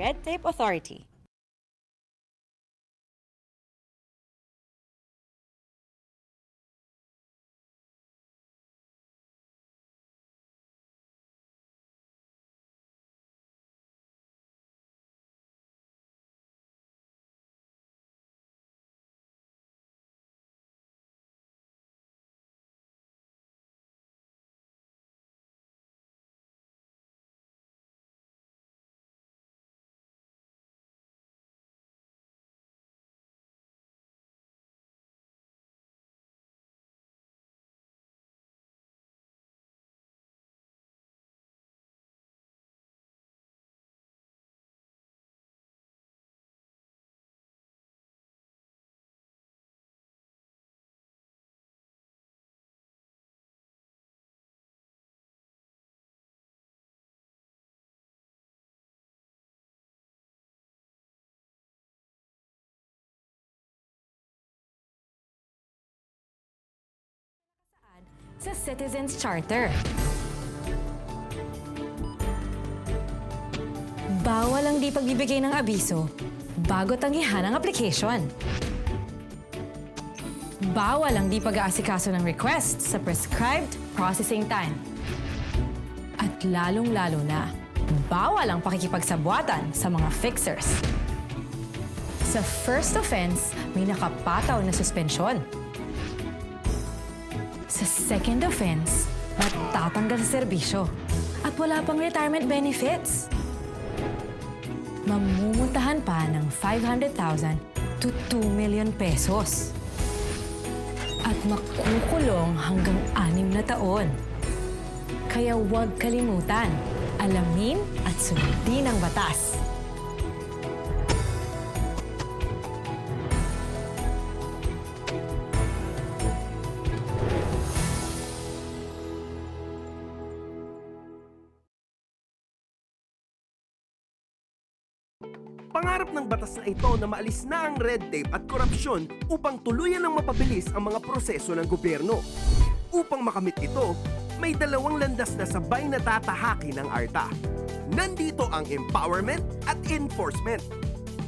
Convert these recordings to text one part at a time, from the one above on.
Red Tape Authority. Sa Citizens Charter. Bawal ang di pagbibigay ng abiso bago tanggihan ang application. Bawal ang di pag-aasikaso ng request sa prescribed processing time. At lalong-lalo na, bawal ang pakikipagsabwatan sa mga fixers. Sa first offense, may nakapataw na suspensyon. Sa second offense, matatanggal sa serbisyo at wala pang retirement benefits. Mamumuntahan pa ng 500,000 to 2 million pesos. At makukulong hanggang 6 na taon. Kaya huwag kalimutan, alamin at sundin ang batas. Pangarap ng batas na ito na maalis na ang red tape at korupsyon upang tuluyan ng mapabilis ang mga proseso ng gobyerno. Upang makamit ito, may dalawang landas na sabay na tatahaki ng ARTA. Nandito ang empowerment at enforcement.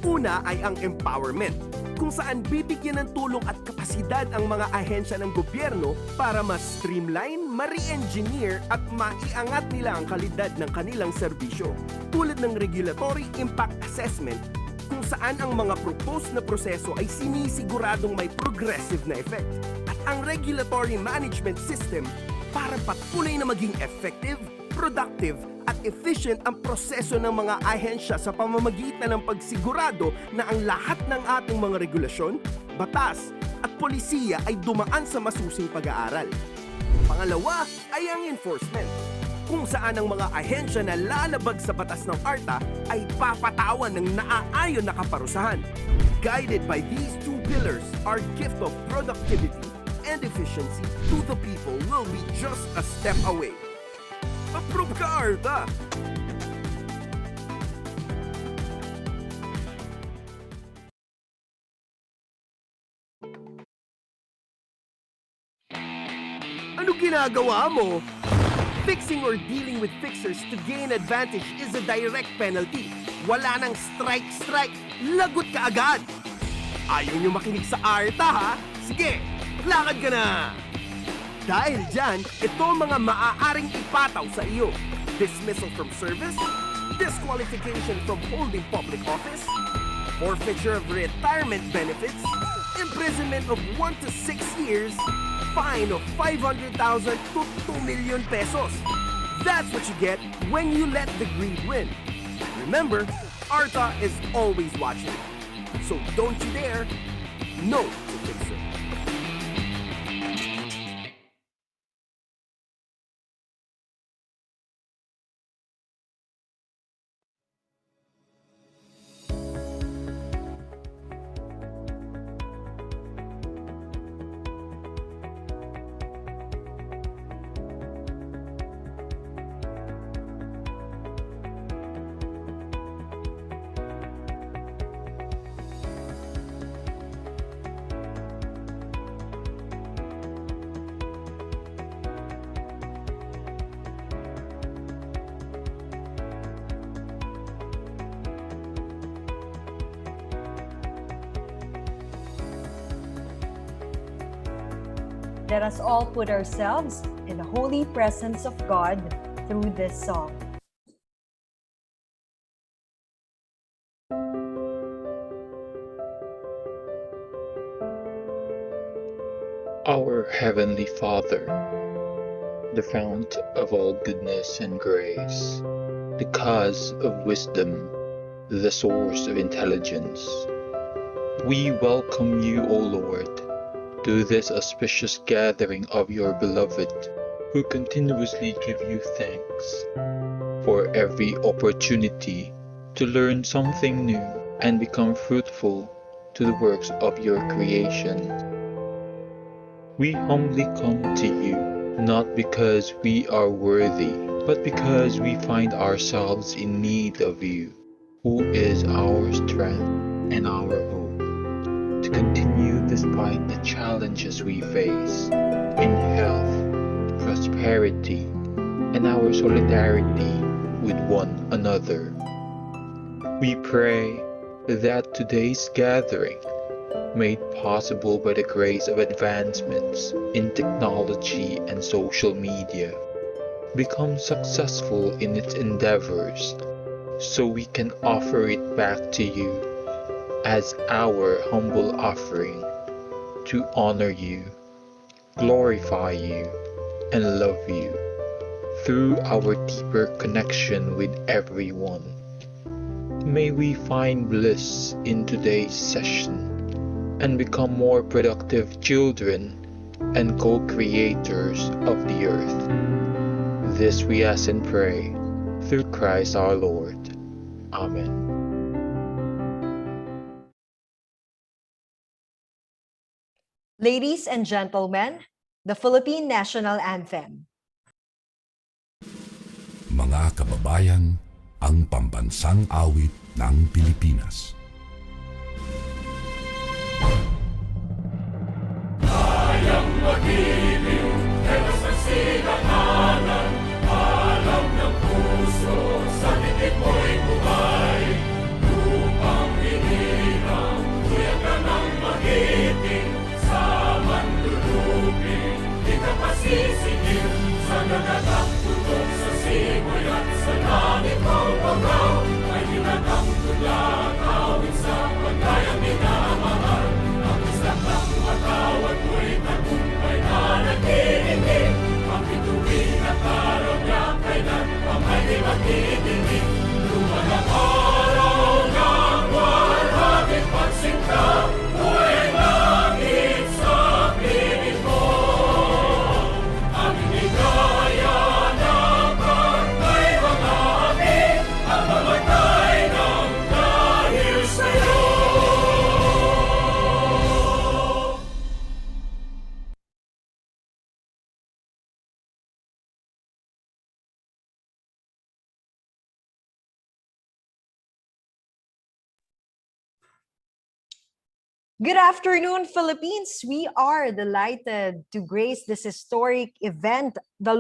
Una ay ang empowerment, kung saan bibigyan ng tulong at kapasidad ang mga ahensya ng gobyerno para mas streamline, ma-reengineer at maiangat nila ang kalidad ng kanilang serbisyo. Tulad ng regulatory impact assessment, kung saan ang mga proposed na proseso ay sinisiguradong may progressive na effect. At ang regulatory management system para patuloy na maging effective, productive at efficient ang proseso ng mga ahensya sa pamamagitan ng pagsigurado na ang lahat ng ating mga regulasyon, batas at polisiya ay dumaan sa masusing pag-aaral. Pangalawa ay ang enforcement, kung saan ang mga ahensya na lalabag sa batas ng ARTA ay papatawan ng naaayon na kaparusahan. Guided by these two pillars, our gift of productivity and efficiency to the people will be just a step away. Approve ka, ARTA! Ano ginagawa mo? Fixing or dealing with fixers to gain advantage is a direct penalty. Wala nang strike, lagot ka agad. Ayaw niyo makinig sa ARTA, ha? Sige, lakad ka na! Dahil dyan, ito mga maaaring ipataw sa iyo. Dismissal from service, disqualification from holding public office, forfeiture of retirement benefits, imprisonment of 1 to 6 years, fine of 500,000 to 2 million pesos. That's what you get when you let the greed win. Remember, ARTA is always watching. So don't you dare, no to fixer. Let us all put ourselves in the holy presence of God through this song. Our Heavenly Father, the fount of all goodness and grace, the cause of wisdom, the source of intelligence, we welcome you, O Lord, to this auspicious gathering of your beloved, who continuously give you thanks for every opportunity to learn something new and become fruitful to the works of your creation. We humbly come to you, not because we are worthy, but because we find ourselves in need of you, who is our strength and our hope, to continue despite the challenges we face in health, prosperity, and our solidarity with one another. We pray that today's gathering, made possible by the grace of advancements in technology and social media, become successful in its endeavors, so we can offer it back to you as our humble offering to honor you, glorify you, and love you through our deeper connection with everyone. May we find bliss in today's session and become more productive children and co-creators of the earth. This we ask and pray through Christ our Lord. Amen. Ladies and gentlemen, the Philippine National Anthem. Mga kababayan, ang pambansang awit ng Pilipinas. Mag-ibig, telos ng sinakanan, alam ng puso, sa titik mo'y buhay. Upang hinirang, tuyak ka ng magiting, sa manlulupin, di ka pasisigil, sa nagagang tutok sa simoy at sa langit mong pagaw, ay hinagang tulad, awit sa pagkayang minamahal, ang isang ng matawad mo'y tagumpay na nagtitindig, ang bituin at araw niya kailan pang ay di magtitindig. Lumalang araw ng walhaging pagsinta, buhay langit sa piling mo. Ang inigaya ng barkay mga api, ang mamatay ng dahil sa'yo. Good afternoon, Philippines. We are delighted to grace this historic event, the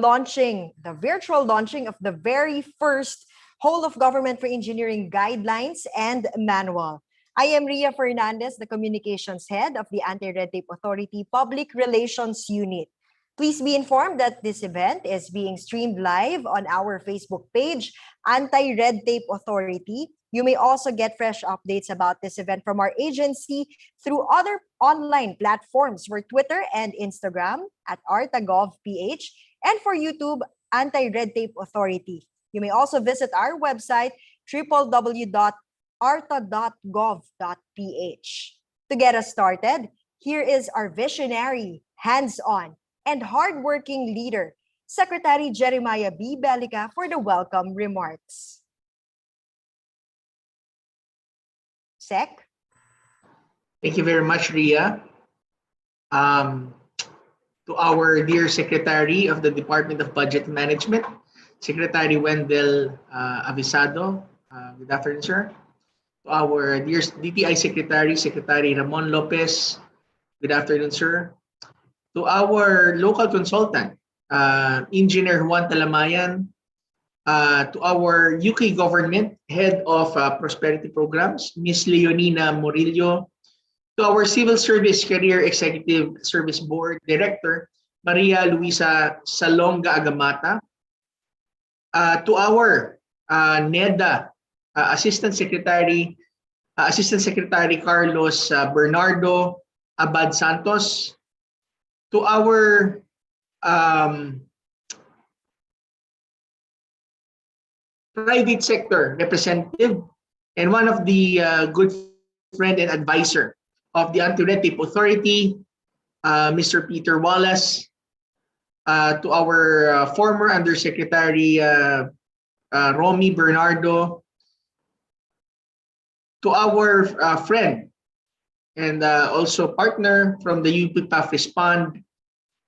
virtual launching of the very first whole of government Reengineering guidelines and manual. I am Ria Fernandez, the communications head of the Anti-Red Tape Authority Public Relations Unit. Please be informed that this event is being streamed live on our Facebook page, Anti-Red Tape Authority. You may also get fresh updates about this event from our agency through other online platforms for Twitter and Instagram at ARTA.gov.ph and for YouTube, Anti-Red Tape Authority. You may also visit our website, www.arta.gov.ph. To get us started, here is our visionary, hands-on, and hardworking leader, Secretary Jeremiah B. Belica, for the welcome remarks. Sec? Thank you very much, Ria. To our dear Secretary of the Department of Budget Management, Secretary Wendell Avisado, good afternoon, sir. To our dear DTI Secretary, Secretary Ramon Lopez, good afternoon, sir. To our local consultant, Engineer Juan Talamayan, to our UK government head of prosperity programs, Ms. Leonina Murillo, To our Civil Service Career Executive Service Board Director, Maria Luisa Salonga Agamata. To our NEDA Assistant Secretary Carlos Bernardo Abad Santos. To our private sector representative and one of the good friend and advisor of the Anti-Red Tape Authority, Mr. Peter Wallace. To our former Undersecretary Romy Bernardo. To our friend and also partner from the UP PAF Respond,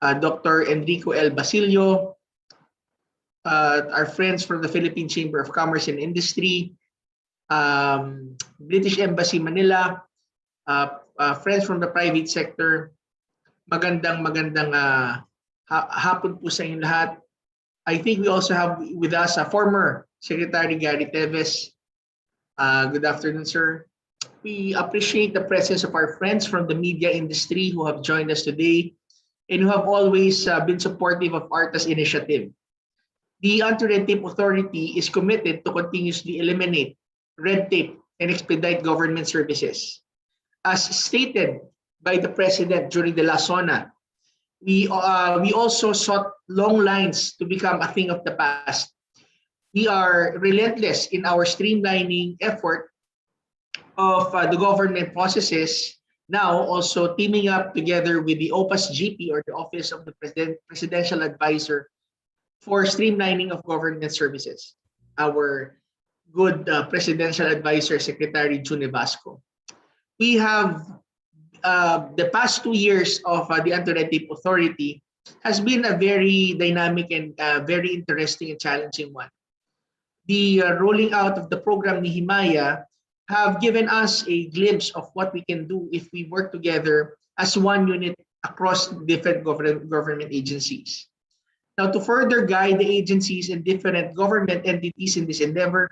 Dr. Enrico L. Basilio, our friends from the Philippine Chamber of Commerce and Industry, British Embassy Manila, friends from the private sector. Magandang hapon po sa inyong lahat. I think we also have with us former Secretary Gary Teves. Good afternoon, sir. We appreciate the presence of our friends from the media industry who have joined us today and who have always been supportive of ARTA's initiative. The Anti-Red Tape Authority is committed to continuously eliminate red tape and expedite government services. As stated by the President during the last SONA, we also sought long lines to become a thing of the past. We are relentless in our streamlining effort of the government processes, now also teaming up together with the OPAS GP, or the Office of the Presidential Advisor for Streamlining of Government Services, our good Presidential Advisor, Secretary June Vasco. We have the past 2 years of the Anti-Red Tape Authority has been a very dynamic and very interesting and challenging one. The rolling out of the program ni Himaya have given us a glimpse of what we can do if we work together as one unit across different government agencies. Now, to further guide the agencies and different government entities in this endeavor,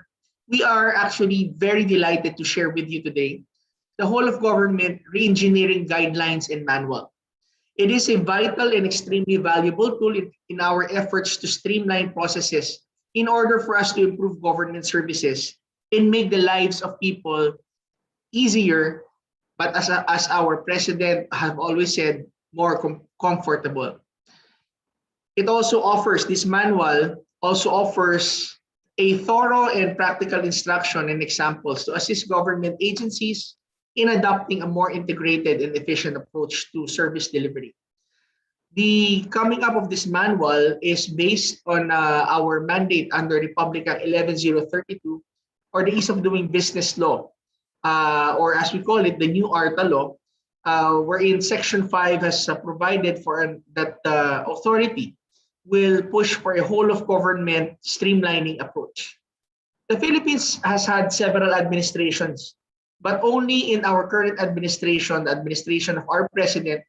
we are actually very delighted to share with you today the whole of government reengineering guidelines and manual. It is a vital and extremely valuable tool in our efforts to streamline processes in order for us to improve government services and make the lives of people easier, but as our president have always said, more comfortable. It also offers, this manual also offers a thorough and practical instruction and examples to assist government agencies in adopting a more integrated and efficient approach to service delivery. The coming up of this manual is based on our mandate under Republic Act 11032, or the Ease of Doing Business Law, or as we call it, the new ARTA law, wherein Section 5 has provided for that authority will push for a whole of government streamlining approach. The Philippines has had several administrations, but only in our current administration, the administration of our president,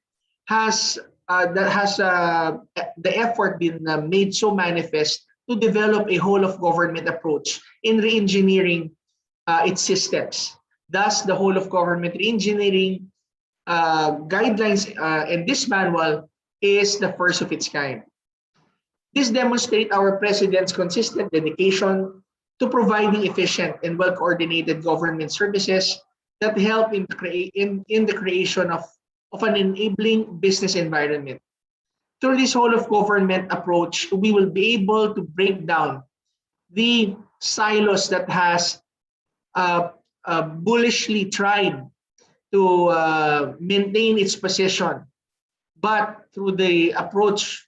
has the effort been made so manifest to develop a whole of government approach in reengineering its systems. Thus, the whole of government reengineering guidelines and this manual is the first of its kind. This demonstrates our president's consistent dedication to providing efficient and well-coordinated government services that help in the creation of an enabling business environment. Through this whole of government approach, we will be able to break down the silos that has bullishly tried to maintain its position. But through the approach,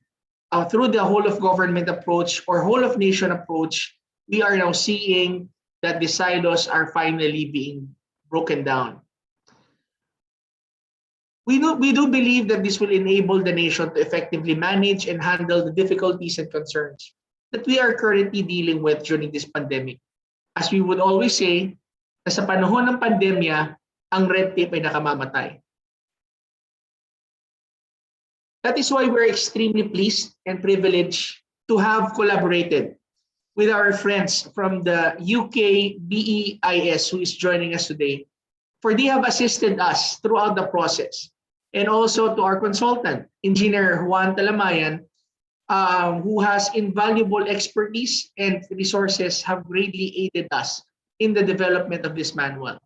through the whole of government approach or whole of nation approach, we are now seeing that the silos are finally being broken down. We do believe that this will enable the nation to effectively manage and handle the difficulties and concerns that we are currently dealing with during this pandemic. As we would always say, na sa panahon ng pandemya, ang red tape ay nakamamatay. That is why we're extremely pleased and privileged to have collaborated with our friends from the UK BEIS who is joining us today for they have assisted us throughout the process. And also to our consultant, Engineer Juan Talamayan, who has invaluable expertise and resources, have greatly aided us in the development of this manual.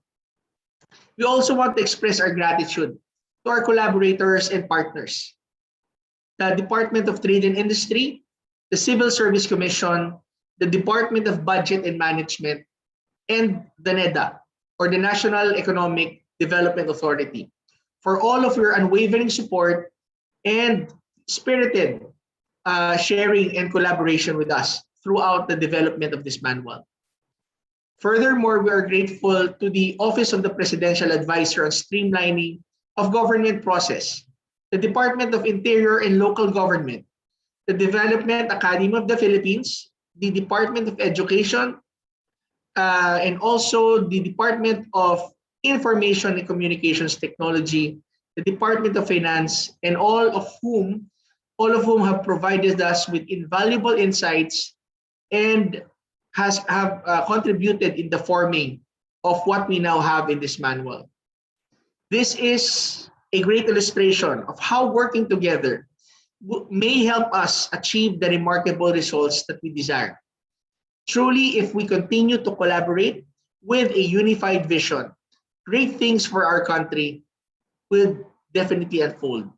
We also want to express our gratitude to our collaborators and partners, the Department of Trade and Industry, the Civil Service Commission, the Department of Budget and Management, and the NEDA, or the National Economic Development Authority, for all of your unwavering support and spirited sharing and collaboration with us throughout the development of this manual. Furthermore, we are grateful to the Office of the Presidential Advisor on Streamlining of Government Process, the Department of Interior and Local Government, the Development Academy of the Philippines, the Department of Education, and also the Department of Information and Communications Technology, the Department of Finance, and all of whom have provided us with invaluable insights and have contributed in the forming of what we now have in this manual. This is a great illustration of how working together may help us achieve the remarkable results that we desire. Truly, if we continue to collaborate with a unified vision, great things for our country will definitely unfold.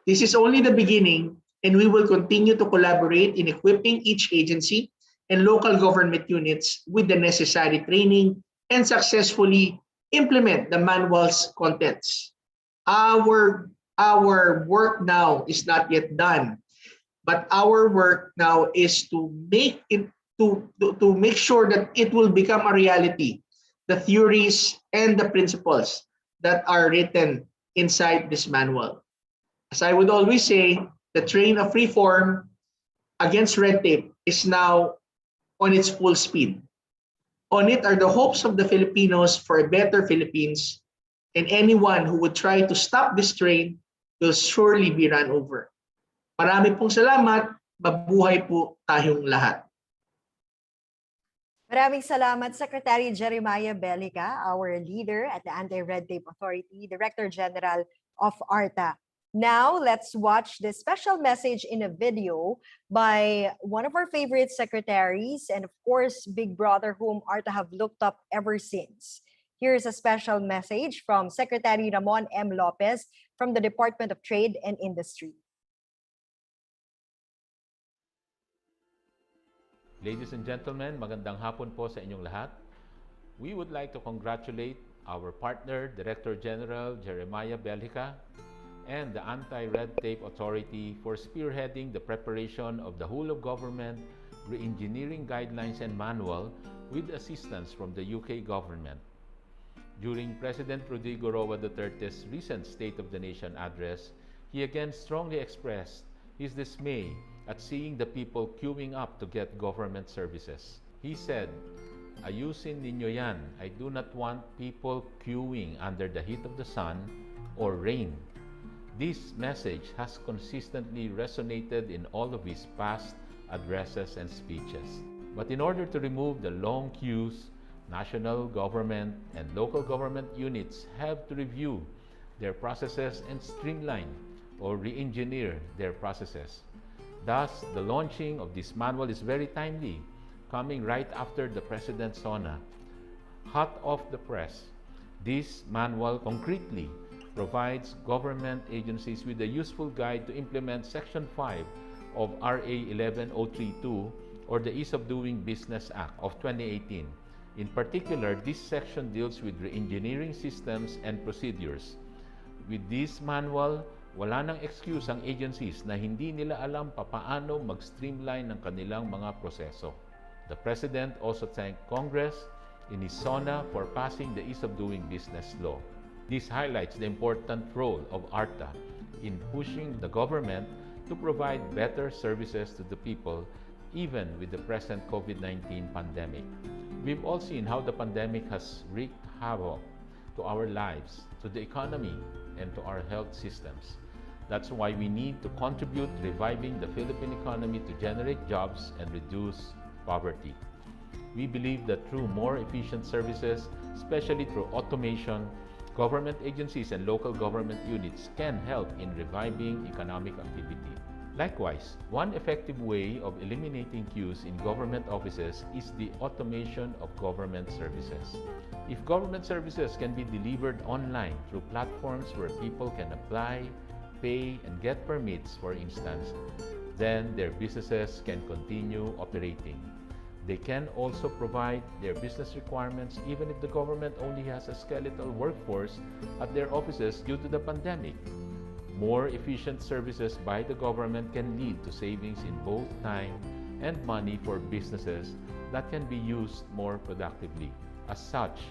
This is only the beginning, and we will continue to collaborate in equipping each agency and local government units with the necessary training and successfully implement the manual's contents. Our work now is not yet done, but our work now is to make it to make sure that it will become a reality, the theories and the principles that are written inside this manual. As I would always say, the train of reform against red tape is now on its full speed. On it are the hopes of the Filipinos for a better Philippines, and anyone who would try to stop this train will surely be run over. Marami pong salamat. Mabuhay po tayong lahat. Maraming salamat, Secretary Jeremiah Bellica, our leader at the Anti-Red Tape Authority, Director General of ARTA. Now, let's watch this special message in a video by one of our favorite secretaries and, of course, Big Brother, whom ARTA have looked up ever since. Here's a special message from Secretary Ramon M. Lopez from the Department of Trade and Industry. Ladies and gentlemen, magandang hapon po sa inyong lahat. We would like to congratulate our partner, Director General Jeremiah Bellica, and the Anti-Red Tape Authority for spearheading the preparation of the whole of government Reengineering Guidelines and Manual with assistance from the UK government. During President Rodrigo Roa Duterte's recent State of the Nation address, he again strongly expressed his dismay at seeing the people queuing up to get government services. He said, "Ayusin ninyo yan. I do not want people queuing under the heat of the sun or rain." This message has consistently resonated in all of his past addresses and speeches. But in order to remove the long queues, national government and local government units have to review their processes and streamline or re-engineer their processes. Thus, the launching of this manual is very timely, coming right after the President's SONA. Hot off the press, this manual concretely provides government agencies with a useful guide to implement Section 5 of RA 11032 or the Ease of Doing Business Act of 2018. In particular, this section deals with re-engineering systems and procedures. With this manual, wala nang excuse ang agencies na hindi nila alam papaano mag-streamline ng kanilang mga proseso. The President also thanked Congress in his SONA for passing the Ease of Doing Business law. This highlights the important role of ARTA in pushing the government to provide better services to the people even with the present COVID-19 pandemic. We've all seen how the pandemic has wreaked havoc to our lives, to the economy, and to our health systems. That's why we need to contribute reviving the Philippine economy to generate jobs and reduce poverty. We believe that through more efficient services, especially through automation. Government agencies and local government units can help in reviving economic activity. Likewise, one effective way of eliminating queues in government offices is the automation of government services. If government services can be delivered online through platforms where people can apply, pay, and get permits, for instance, then their businesses can continue operating. They can also provide their business requirements even if the government only has a skeletal workforce at their offices due to the pandemic. More efficient services by the government can lead to savings in both time and money for businesses that can be used more productively. As such,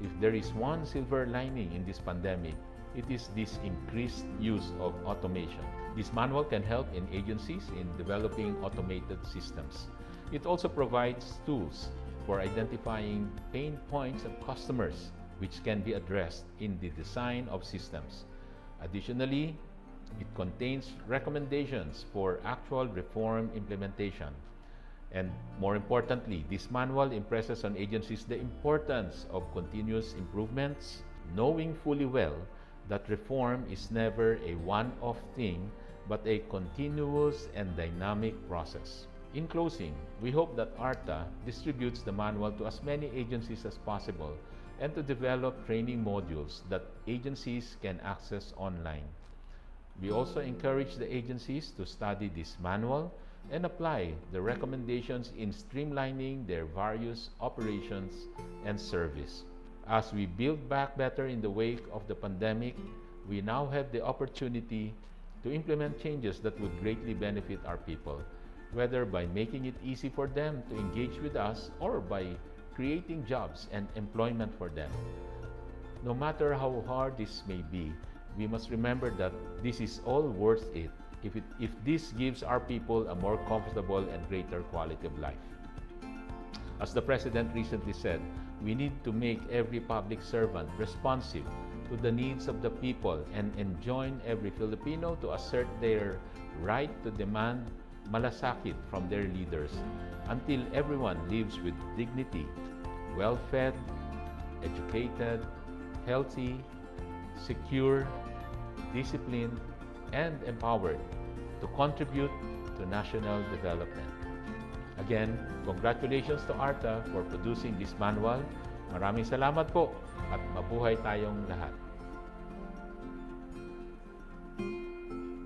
if there is one silver lining in this pandemic, it is this increased use of automation. This manual can help in agencies in developing automated systems. It also provides tools for identifying pain points of customers, which can be addressed in the design of systems. Additionally, it contains recommendations for actual reform implementation. And more importantly, this manual impresses on agencies the importance of continuous improvements, knowing fully well that reform is never a one-off thing, but a continuous and dynamic process. In closing, we hope that ARTA distributes the manual to as many agencies as possible and to develop training modules that agencies can access online. We also encourage the agencies to study this manual and apply the recommendations in streamlining their various operations and service. As we build back better in the wake of the pandemic, we now have the opportunity to implement changes that would greatly benefit our people, whether by making it easy for them to engage with us or by creating jobs and employment for them. No matter how hard this may be, we must remember that this is all worth it if this gives our people a more comfortable and greater quality of life. As the President recently said, we need to make every public servant responsive to the needs of the people and enjoin every Filipino to assert their right to demand malasakit from their leaders until everyone lives with dignity, well-fed, educated, healthy, secure, disciplined, and empowered to contribute to national development. Again, congratulations to ARTA for producing this manual. Maraming salamat po at mabuhay tayong lahat.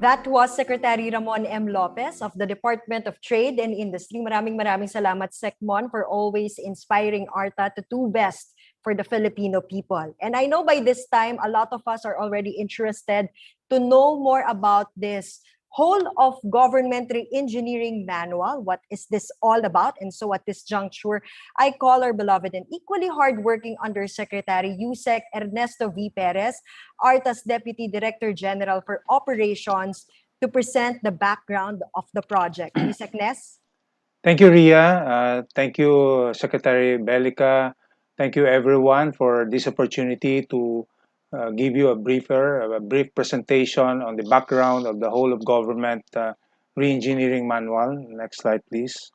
That was Secretary Ramon M. Lopez of the Department of Trade and Industry. Maraming salamat, Secmon, for always inspiring ARTA to do best for the Filipino people. And I know by this time, a lot of us are already interested to know more about this whole of government reengineering manual. What is this all about? And so at this juncture, I call our beloved and equally hardworking Undersecretary Yusek Ernesto V. Perez, ARTA's Deputy Director General for Operations, to present the background of the project. Yusek Nes? Thank you, Ria. Thank you, Secretary Bellica. Thank you, everyone, for this opportunity to give you a brief presentation on the background of the whole of government reengineering manual. Next slide, please.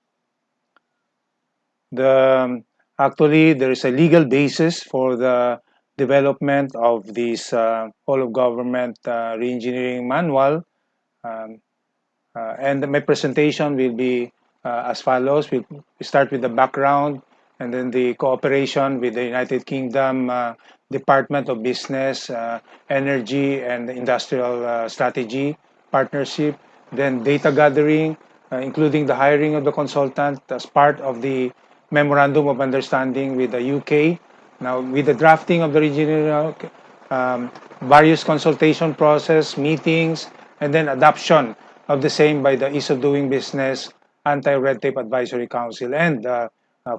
Actually, there is a legal basis for the development of this whole of government reengineering manual. And my presentation will be as follows. We start with the background, and then the cooperation with the United Kingdom Department of Business, Energy, and Industrial Strategy Partnership, then data gathering, including the hiring of the consultant as part of the Memorandum of Understanding with the UK. Now, with the drafting of the regional various consultation process, meetings, and then adoption of the same by the Ease of Doing Business, Anti-Red Tape Advisory Council, and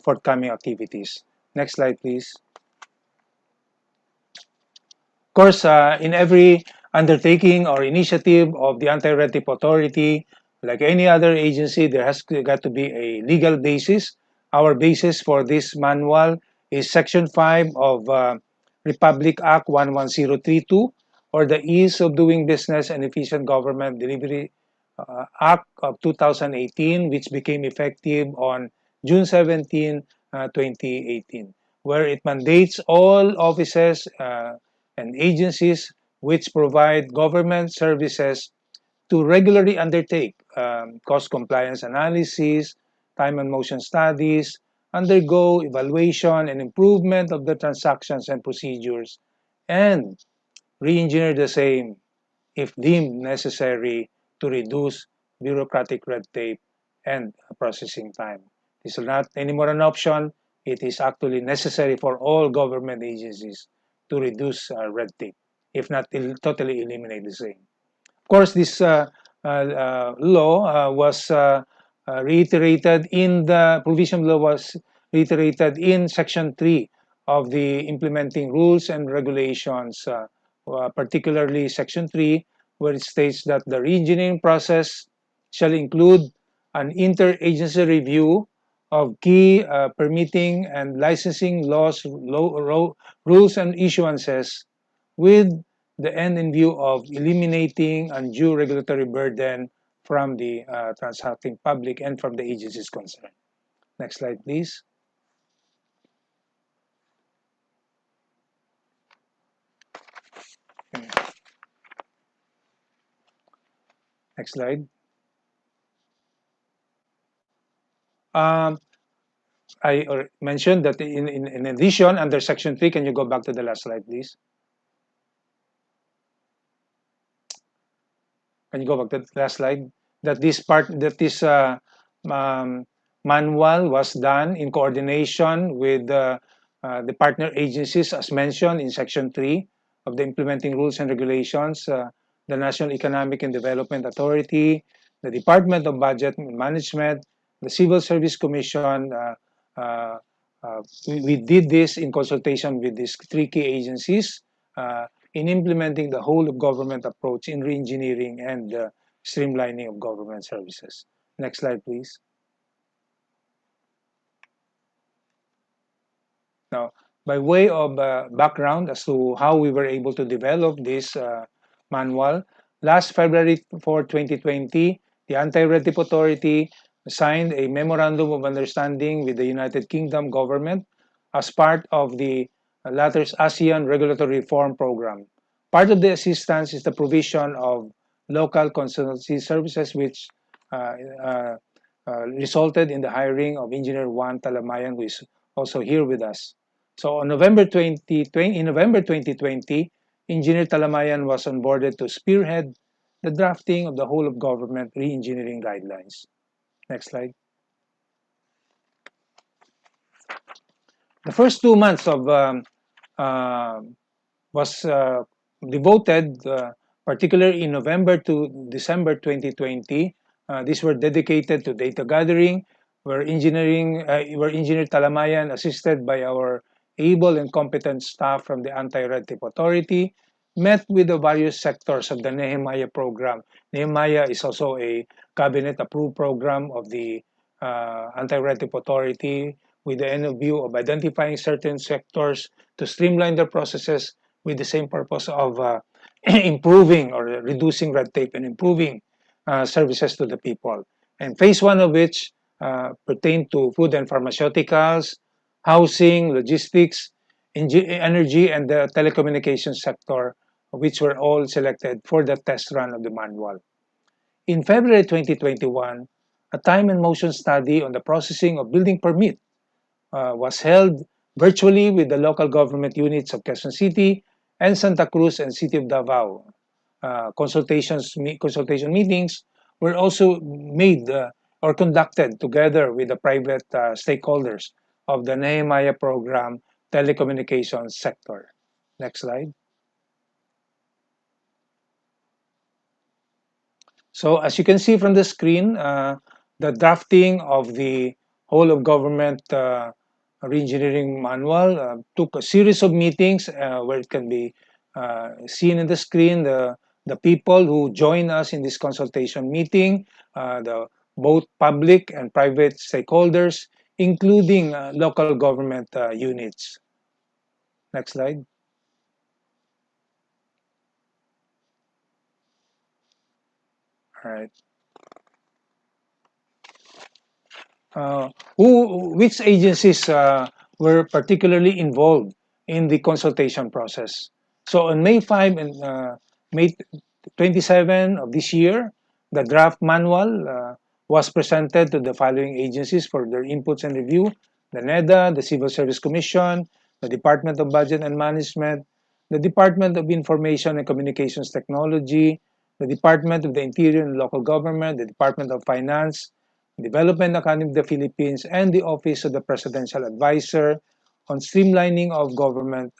forthcoming activities. Next slide, please. Of course, in every undertaking or initiative of the Anti-Red Tape Authority, like any other agency, there has got to be a legal basis. Our basis for this manual is Section 5 of Republic Act 11032, or the Ease of Doing Business and Efficient Government Delivery Act of 2018, which became effective on June 17, 2018. where it mandates all offices and agencies which provide government services to regularly undertake cost compliance analysis, time and motion studies, undergo evaluation and improvement of the transactions and procedures, and re-engineer the same if deemed necessary to reduce bureaucratic red tape and processing time. This is not anymore an option. It is actually necessary for all government agencies to reduce red tape, if not totally eliminate the same. Of course, this law was reiterated in the provision law was reiterated in Section 3 of the implementing rules and regulations, particularly Section 3, where it states that the reengineering process shall include an interagency review of key permitting and licensing laws, rules, and issuances with the end in view of eliminating undue regulatory burden from the transacting public and from the agencies concerned. Next slide, please. Next slide. I mentioned that in addition, under Section 3, can you go back to the last slide, please? Can you go back to the last slide? That this manual was done in coordination with the partner agencies, as mentioned in Section 3 of the implementing rules and regulations, the National Economic and Development Authority, the Department of Budget and Management, the Civil Service Commission. Uh, we did this in consultation with these three key agencies in implementing the whole of government approach in reengineering and streamlining of government services. Next slide, please. Now, by way of background as to how we were able to develop this manual, last February 4, 2020, the Anti-Red Tape Authority signed a memorandum of understanding with the United Kingdom government as part of the latter's ASEAN Regulatory Reform Program. Part of the assistance is the provision of local consultancy services, which resulted in the hiring of Engineer Juan Talamayan, who is also here with us. So on November 2020, Engineer Talamayan was onboarded to spearhead the drafting of the whole of government re-engineering guidelines. Next slide. The first 2 months of was devoted, particularly in November to December 2020. These were dedicated to data gathering, where Engineer Talamayan, assisted by our able and competent staff from the Anti-Red Tape Authority, met with the various sectors of the Nehemiah program. Nehemiah is also a cabinet-approved program of the Anti-Red Tape Authority, with the end of view of identifying certain sectors to streamline their processes with the same purpose of improving or reducing red tape and improving services to the people. And phase one of which pertained to food and pharmaceuticals, housing, logistics, energy, and the telecommunications sector, which were all selected for the test run of the manual. In February 2021, a time and motion study on the processing of building permit was held virtually with the local government units of Quezon City and Santa Cruz and City of Davao. Consultation meetings were also made or conducted together with the private stakeholders of the Nehemiah program telecommunications sector. Next slide. So as you can see from the screen, the drafting of the whole of government reengineering manual took a series of meetings where it can be seen in the screen, the people who join us in this consultation meeting, the both public and private stakeholders, including local government units. Next slide. All right. Which agencies were particularly involved in the consultation process. So on May 5 and May 27 of this year, the draft manual was presented to the following agencies for their inputs and review: the NEDA, the Civil Service Commission, the Department of Budget and Management, the Department of Information and Communications Technology, the Department of the Interior and Local Government, the Department of Finance, Development Academy of the Philippines, and the Office of the Presidential Advisor on streamlining of government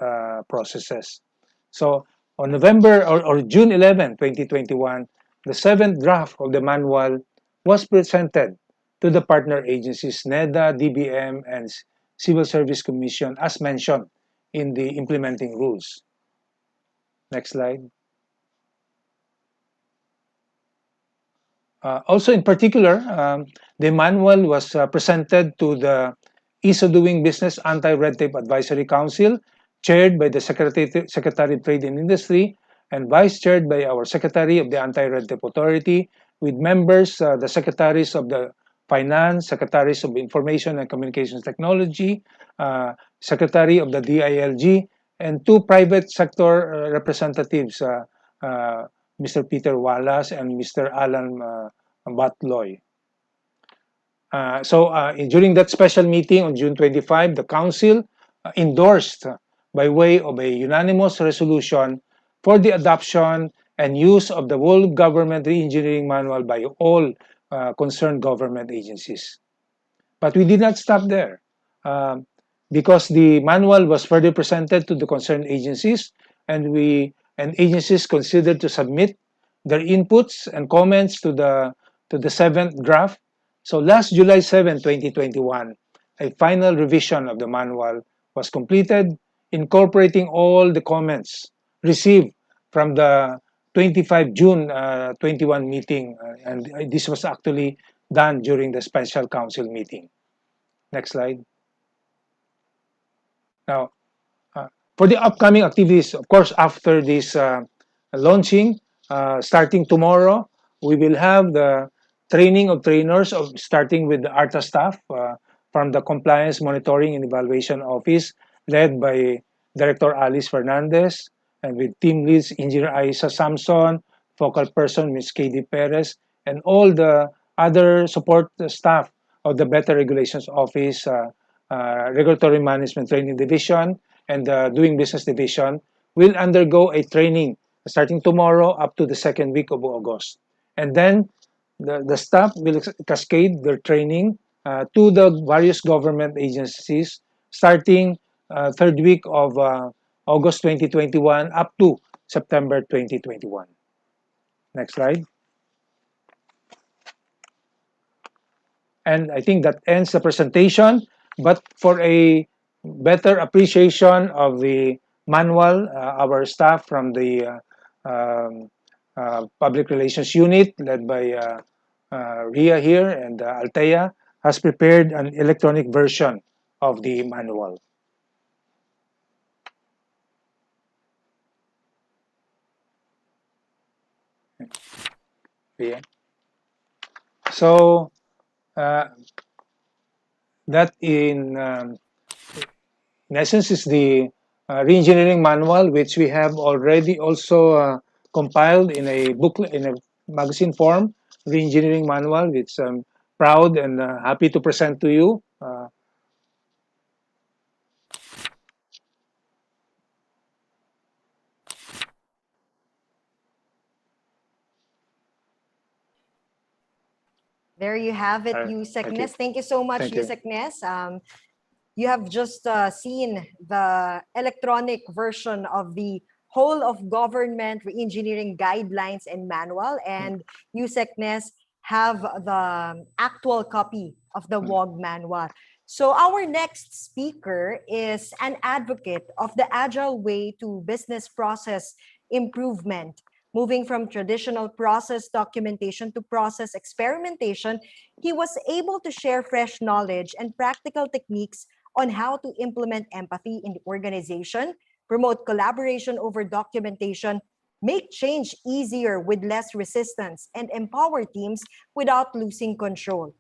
processes. So on November or June 11, 2021, the seventh draft of the manual was presented to the partner agencies NEDA, DBM, and Civil Service Commission as mentioned in the implementing rules. Next slide. Also, in particular, the manual was presented to the Ease of Doing Business Anti-Red Tape Advisory Council, chaired by the Secretary of Trade and Industry, and vice-chaired by our Secretary of the Anti-Red Tape Authority, with members, the Secretaries of the Finance, Secretaries of Information and Communications Technology, Secretary of the DILG, and two private sector representatives, Mr. Peter Wallace and Mr. Alan Batloy. During that special meeting on June 25, the Council endorsed by way of a unanimous resolution for the adoption and use of the Whole Government Reengineering Manual by all concerned government agencies. But we did not stop there, because the manual was further presented to the concerned agencies, and agencies considered to submit their inputs and comments to the seventh draft. So last July 7, 2021, a final revision of the manual was completed, incorporating all the comments received from the 25 June 21 meeting, and this was actually done during the special council meeting. Next slide. Now, for the upcoming activities, of course, after this launching, starting tomorrow, we will have the training of trainers, starting with the ARTA staff from the Compliance Monitoring and Evaluation Office, led by Director Alice Fernandez, and with team leads Engineer Aisa Samson, focal person Ms. KD Perez, and all the other support staff of the Better Regulations Office, Regulatory Management Training Division, and the Doing Business Division will undergo a training starting tomorrow up to the second week of August. And then the staff will cascade their training to the various government agencies starting third week of August 2021 up to September 2021. Next slide. And I think that ends the presentation. But for a better appreciation of the manual, our staff from the Public Relations Unit, led by Ria here and Altea, has prepared an electronic version of the manual. Yeah. So that in essence is the Reengineering manual, which we have already also compiled in a booklet, in a magazine form, Reengineering manual, which I'm proud and happy to present to you. There you have it, Yusek Nes. Thank you so much, Yusek Nes. You have just seen the electronic version of the Whole of Government Reengineering Guidelines and Manual, and Yusek Nes have the actual copy of the WOG manual. So our next speaker is an advocate of the agile way to business process improvement. Moving from traditional process documentation to process experimentation, he was able to share fresh knowledge and practical techniques on how to implement empathy in the organization, promote collaboration over documentation, make change easier with less resistance, and empower teams without losing control.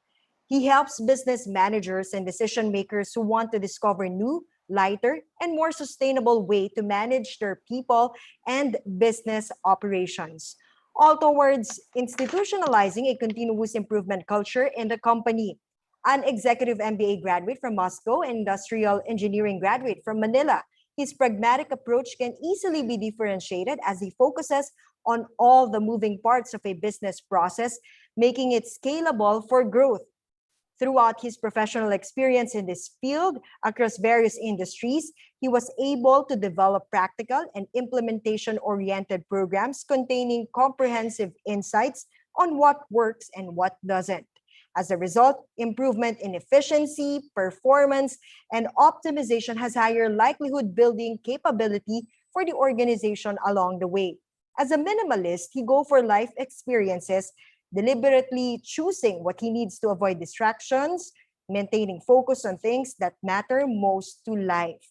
He helps business managers and decision makers who want to discover new, lighter, and more sustainable way to manage their people and business operations, all towards institutionalizing a continuous improvement culture in the company. An executive MBA graduate from Moscow and industrial engineering graduate from Manila, his pragmatic approach can easily be differentiated as he focuses on all the moving parts of a business process, making it scalable for growth. Throughout his professional experience in this field across various industries, he was able to develop practical and implementation-oriented programs containing comprehensive insights on what works and what doesn't. As a result, improvement in efficiency, performance, and optimization has higher likelihood building capability for the organization along the way. As a minimalist, he go for life experiences, deliberately choosing what he needs to avoid distractions, maintaining focus on things that matter most to life.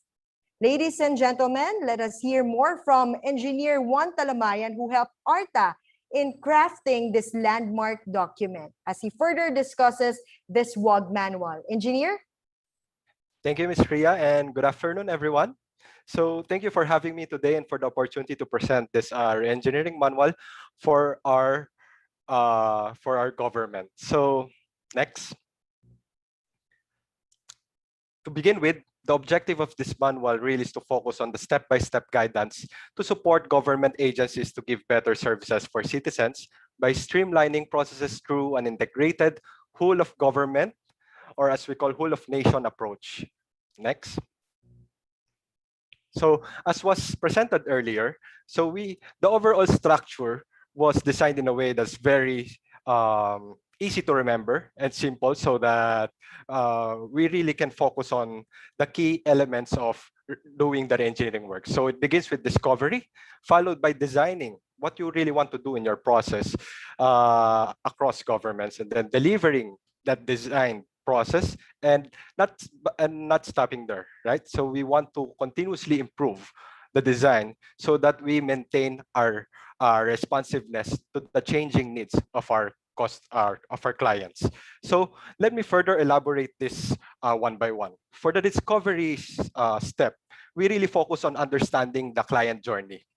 Ladies and gentlemen, let us hear more from Engineer Juan Talamayan, who helped ARTA in crafting this landmark document as he further discusses this WOG manual. Engineer? Thank you, Ms. Ria, and good afternoon, everyone. So thank you for having me today and for the opportunity to present this engineering manual for our government. So next. To begin with, the objective of this manual really is to focus on the step-by-step guidance to support government agencies to give better services for citizens by streamlining processes through an integrated whole of government, or as we call whole of nation approach. Next. So as was presented earlier, the overall structure was designed in a way that's very easy to remember and simple, so that we really can focus on the key elements of doing the engineering work. So it begins with discovery, followed by designing what you really want to do in your process across governments, and then delivering that design process and not stopping there, right? So we want to continuously improve the design so that we maintain our responsiveness to the changing needs of our clients. So let me further elaborate this one by one. For the discovery step, we really focus on understanding the client journey,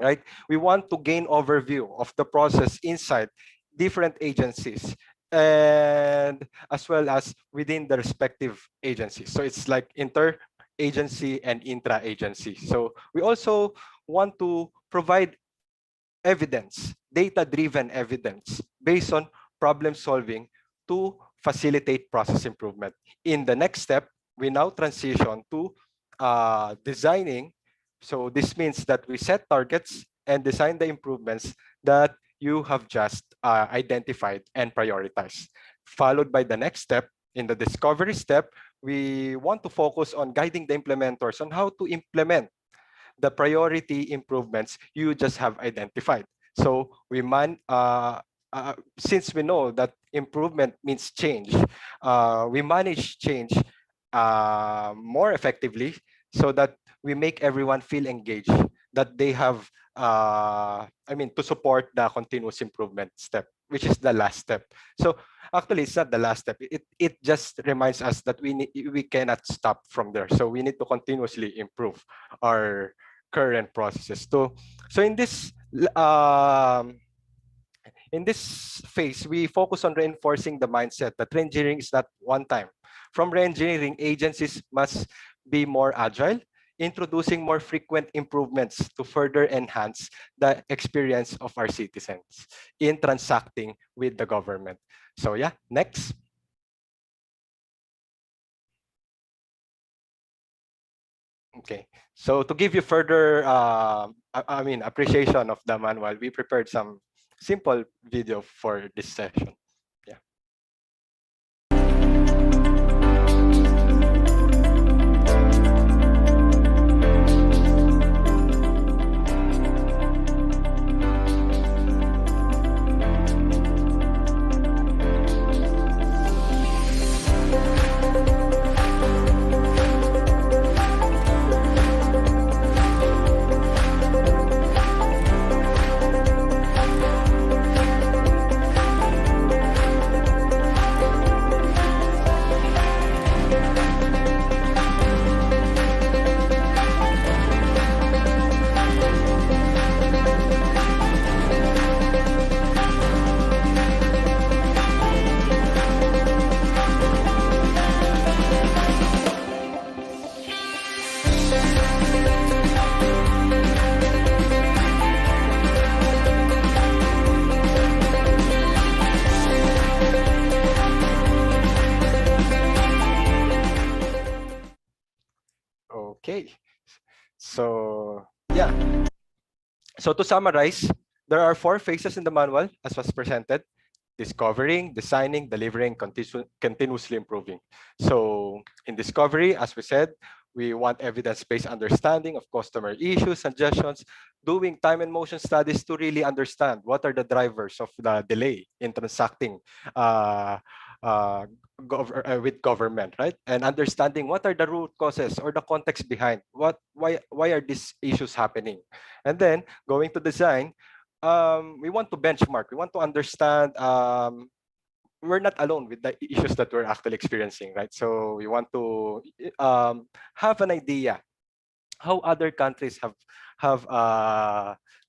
right? We want to gain overview of the process inside different agencies and as well as within the respective agencies. So it's like inter-agency and intra-agency. So we also want to provide evidence, data-driven evidence based on problem solving to facilitate process improvement. In the next step, we now transition to designing. So this means that we set targets and design the improvements that you have just identified and prioritized. Followed by the next step, in the discovery step, we want to focus on guiding the implementers on how to implement the priority improvements you just have identified. So since we know that improvement means change, we manage change more effectively so that we make everyone feel engaged, that they have, to support the continuous improvement step, which is the last step. So actually, it's not the last step. It just reminds us that we cannot stop from there. So we need to continuously improve our current processes too. So in this phase, we focus on reinforcing the mindset that reengineering is not one time. From reengineering, agencies must be more agile, introducing more frequent improvements to further enhance the experience of our citizens in transacting with the government. So yeah, next. Okay, so to give you further appreciation of the manual, we prepared some simple video for this session. Yeah. So yeah. So to summarize, there are 4 phases in the manual as was presented: discovering, designing, delivering, continuously improving. So in discovery, as we said, we want evidence-based understanding of customer issues, suggestions, doing time and motion studies to really understand what are the drivers of the delay in transacting uh, uh, with government, right? And understanding what are the root causes or the context behind why are these issues happening. And then going to design, we want to benchmark. We want to understand we're not alone with the issues that we're actually experiencing, right? So we want to have an idea how other countries have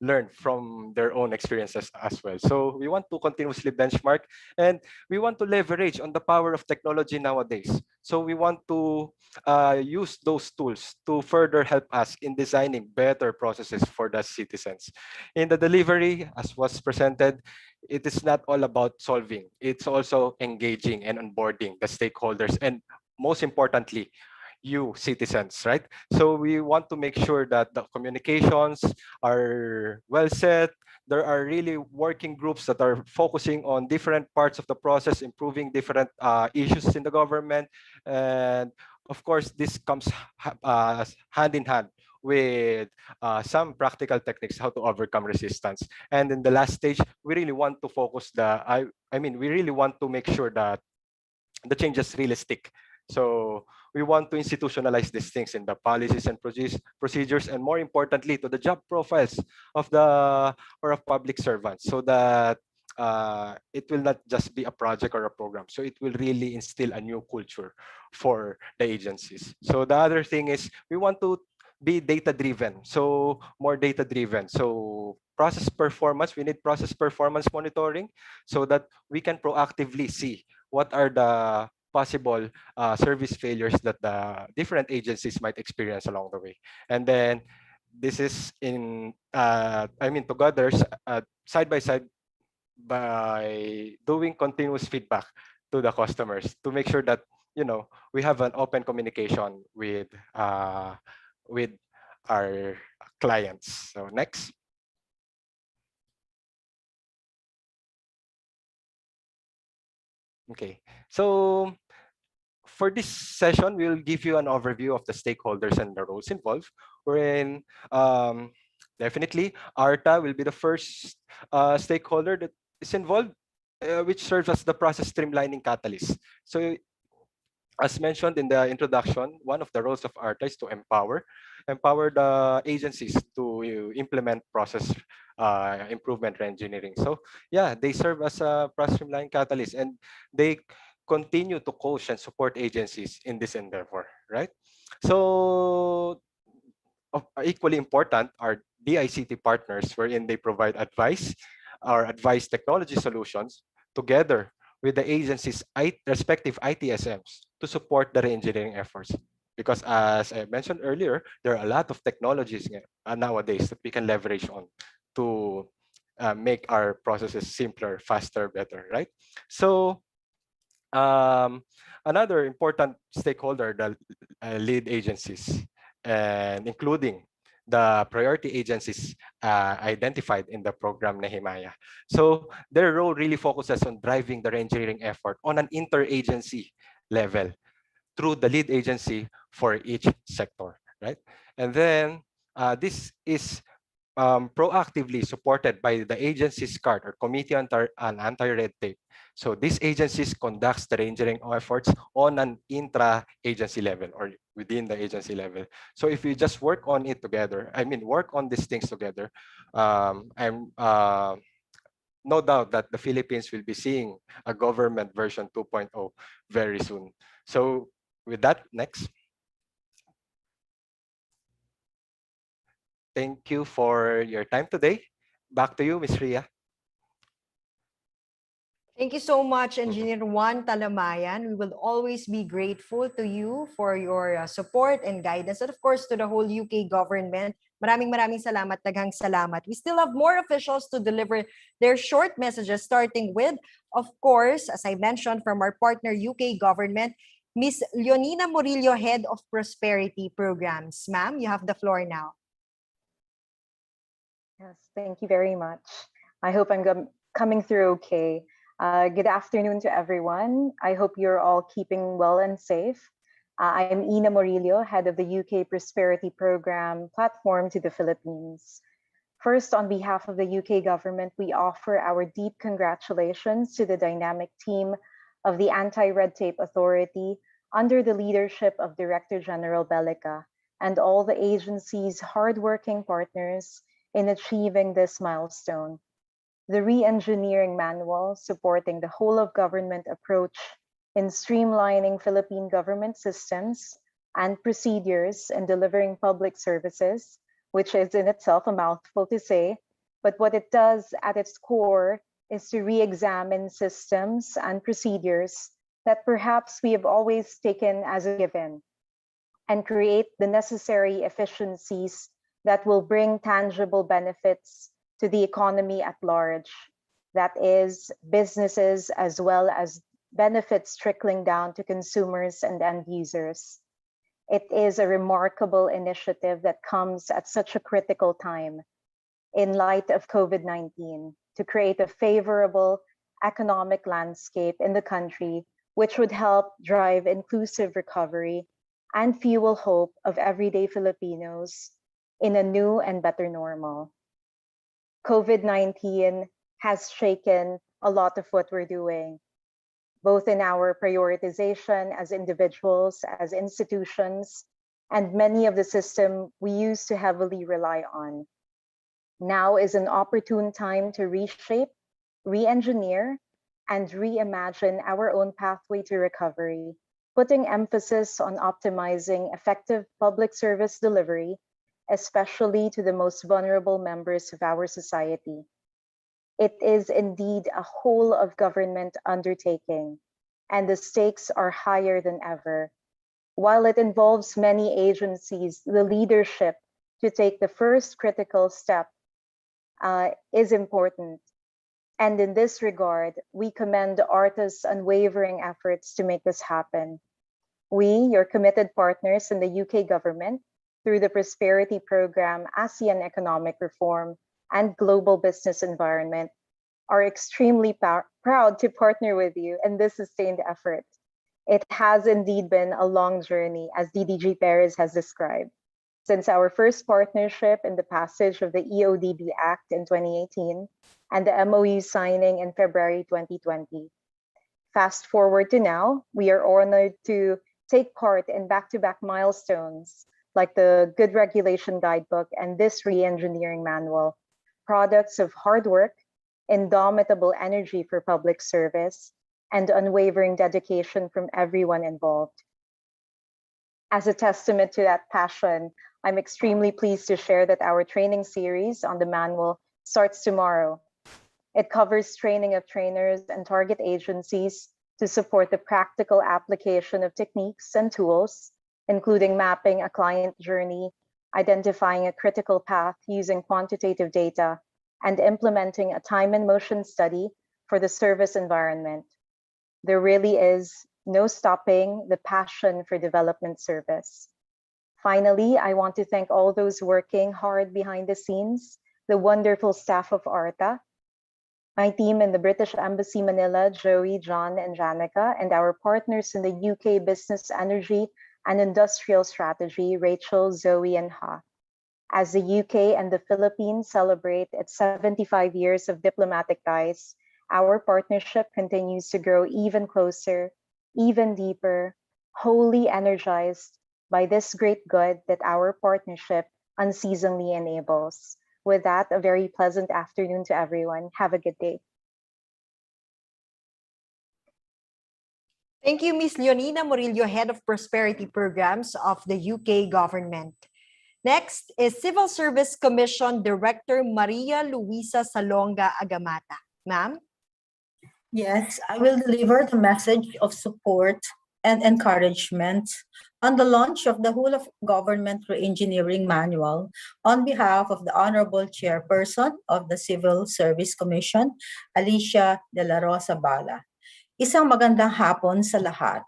learned from their own experiences as well. So we want to continuously benchmark, and we want to leverage on the power of technology nowadays. So we want to use those tools to further help us in designing better processes for the citizens. In the delivery, as was presented, it is not all about solving. It's also engaging and onboarding the stakeholders, and most importantly, you citizens, right? So we want to make sure that the communications are well set. There are really working groups that are focusing on different parts of the process, improving different issues in the government. And of course, this comes hand in hand with some practical techniques how to overcome resistance. And in the last stage, we really want to focus we really want to make sure that the changes really stick. So we want to institutionalize these things in the policies and procedures, and more importantly, to the job profiles of the or of public servants, so that it will not just be a project or a program. So it will really instill a new culture for the agencies. So the other thing is we want to be data-driven, so more data-driven. So process performance, we need process performance monitoring so that we can proactively see what are the possible service failures that the different agencies might experience along the way. And then this is together, side by side, by doing continuous feedback to the customers to make sure that we have an open communication with our clients. So next. Okay, so for this session, we'll give you an overview of the stakeholders and the roles involved. Wherein definitely ARTA will be the first stakeholder that is involved, which serves as the process streamlining catalyst. So as mentioned in the introduction, one of the roles of ARTA is to empower the agencies to implement process improvement reengineering. So yeah, they serve as a process streamlining catalyst, and they continue to coach and support agencies in this endeavor, right? So equally important are DICT partners, wherein they provide advice or advice technology solutions together with the agency's respective ITSMs to support the reengineering efforts. Because as I mentioned earlier, there are a lot of technologies nowadays that we can leverage on to make our processes simpler, faster, better, right? So another important stakeholder, the lead agencies, and including the priority agencies identified in the program Nehemiah. So their role really focuses on driving the reengineering effort on an interagency level through the lead agency for each sector, right? And then this is proactively supported by the agency's CART, or Committee on Anti-Red Tape. So these agencies conducts the reengineering efforts on an intra-agency level or within the agency level. So if we just work on it together, work on these things together, I'm no doubt that the Philippines will be seeing a government version 2.0 very soon. So with that, next. Thank you for your time today. Back to you, Ms. Ria. Thank you so much, Engineer Juan Talamayan. We will always be grateful to you for your support and guidance, and of course to the whole UK government. Maraming salamat, daghang salamat. We still have more officials to deliver their short messages, starting with, of course, as I mentioned, from our partner UK government, Miss Leonina Murillo, Head of Prosperity Programs. Ma'am, you have the floor now. Yes, thank you very much. I hope I'm coming through okay. Good afternoon to everyone. I hope you're all keeping well and safe. I am Ina Murillo, head of the UK Prosperity Program platform to the Philippines. First, on behalf of the UK government, we offer our deep congratulations to the dynamic team of the Anti-Red Tape Authority under the leadership of Director General Bellica and all the agency's hardworking partners in achieving this milestone. The Reengineering Manual, supporting the whole of government approach in streamlining Philippine government systems and procedures in delivering public services, which is in itself a mouthful to say, but what it does at its core is to re-examine systems and procedures that perhaps we have always taken as a given and create the necessary efficiencies that will bring tangible benefits to the economy at large. That is, businesses as well as benefits trickling down to consumers and end users. It is a remarkable initiative that comes at such a critical time in light of COVID-19 to create a favorable economic landscape in the country, which would help drive inclusive recovery and fuel hope of everyday Filipinos in a new and better normal. COVID-19 has shaken a lot of what we're doing, both in our prioritization as individuals, as institutions, and many of the system we used to heavily rely on. Now is an opportune time to reshape, re-engineer, and reimagine our own pathway to recovery, putting emphasis on optimizing effective public service delivery, especially to the most vulnerable members of our society. It is indeed a whole of government undertaking, and the stakes are higher than ever. While it involves many agencies, the leadership to take the first critical step is important. And in this regard, we commend ARTA's unwavering efforts to make this happen. We, your committed partners in the UK government, through the Prosperity Program, ASEAN Economic Reform, and Global Business Environment, are extremely proud to partner with you in this sustained effort. It has indeed been a long journey, as DDG Perez has described, since our first partnership in the passage of the EODB Act in 2018 and the MOU signing in February 2020. Fast forward to now, we are honored to take part in back-to-back milestones like the Good Regulation Guidebook and this Reengineering Manual, products of hard work, indomitable energy for public service, and unwavering dedication from everyone involved. As a testament to that passion, I'm extremely pleased to share that our training series on the manual starts tomorrow. It covers training of trainers and target agencies to support the practical application of techniques and tools, including mapping a client journey, identifying a critical path using quantitative data, and implementing a time and motion study for the service environment. There really is no stopping the passion for development service. Finally, I want to thank all those working hard behind the scenes, the wonderful staff of ARTA, my team in the British Embassy Manila, Joey, John, and Janica, and our partners in the UK Business Energy and Industrial Strategy, Rachel, Zoe, and Ha. As the UK and the Philippines celebrate its 75 years of diplomatic ties, our partnership continues to grow even closer, even deeper, wholly energized by this great good that our partnership unceasingly enables. With that, a very pleasant afternoon to everyone. Have a good day. Thank you, Ms. Leonina Murillo, Head of Prosperity Programs of the UK government. Next is Civil Service Commission Director Maria Luisa Salonga Agamata. Ma'am? Yes, I will deliver the message of support and encouragement on the launch of the Whole of Government Reengineering Manual on behalf of the Honorable Chairperson of the Civil Service Commission, Alicia De La Rosa Bala. Isang magandang hapon sa lahat.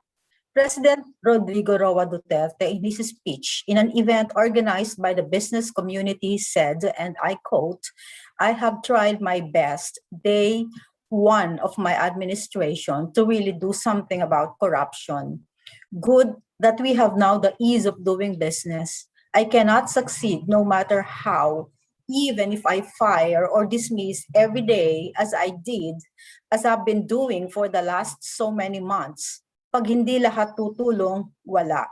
President Rodrigo Roa Duterte, in his speech in an event organized by the business community, said, and I quote, "I have tried my best day one of my administration to really do something about corruption. Good that we have now the ease of doing business. I cannot succeed no matter how, even if I fire or dismiss every day as I did, as I've been doing for the last so many months. Pag hindi lahat tutulong, wala.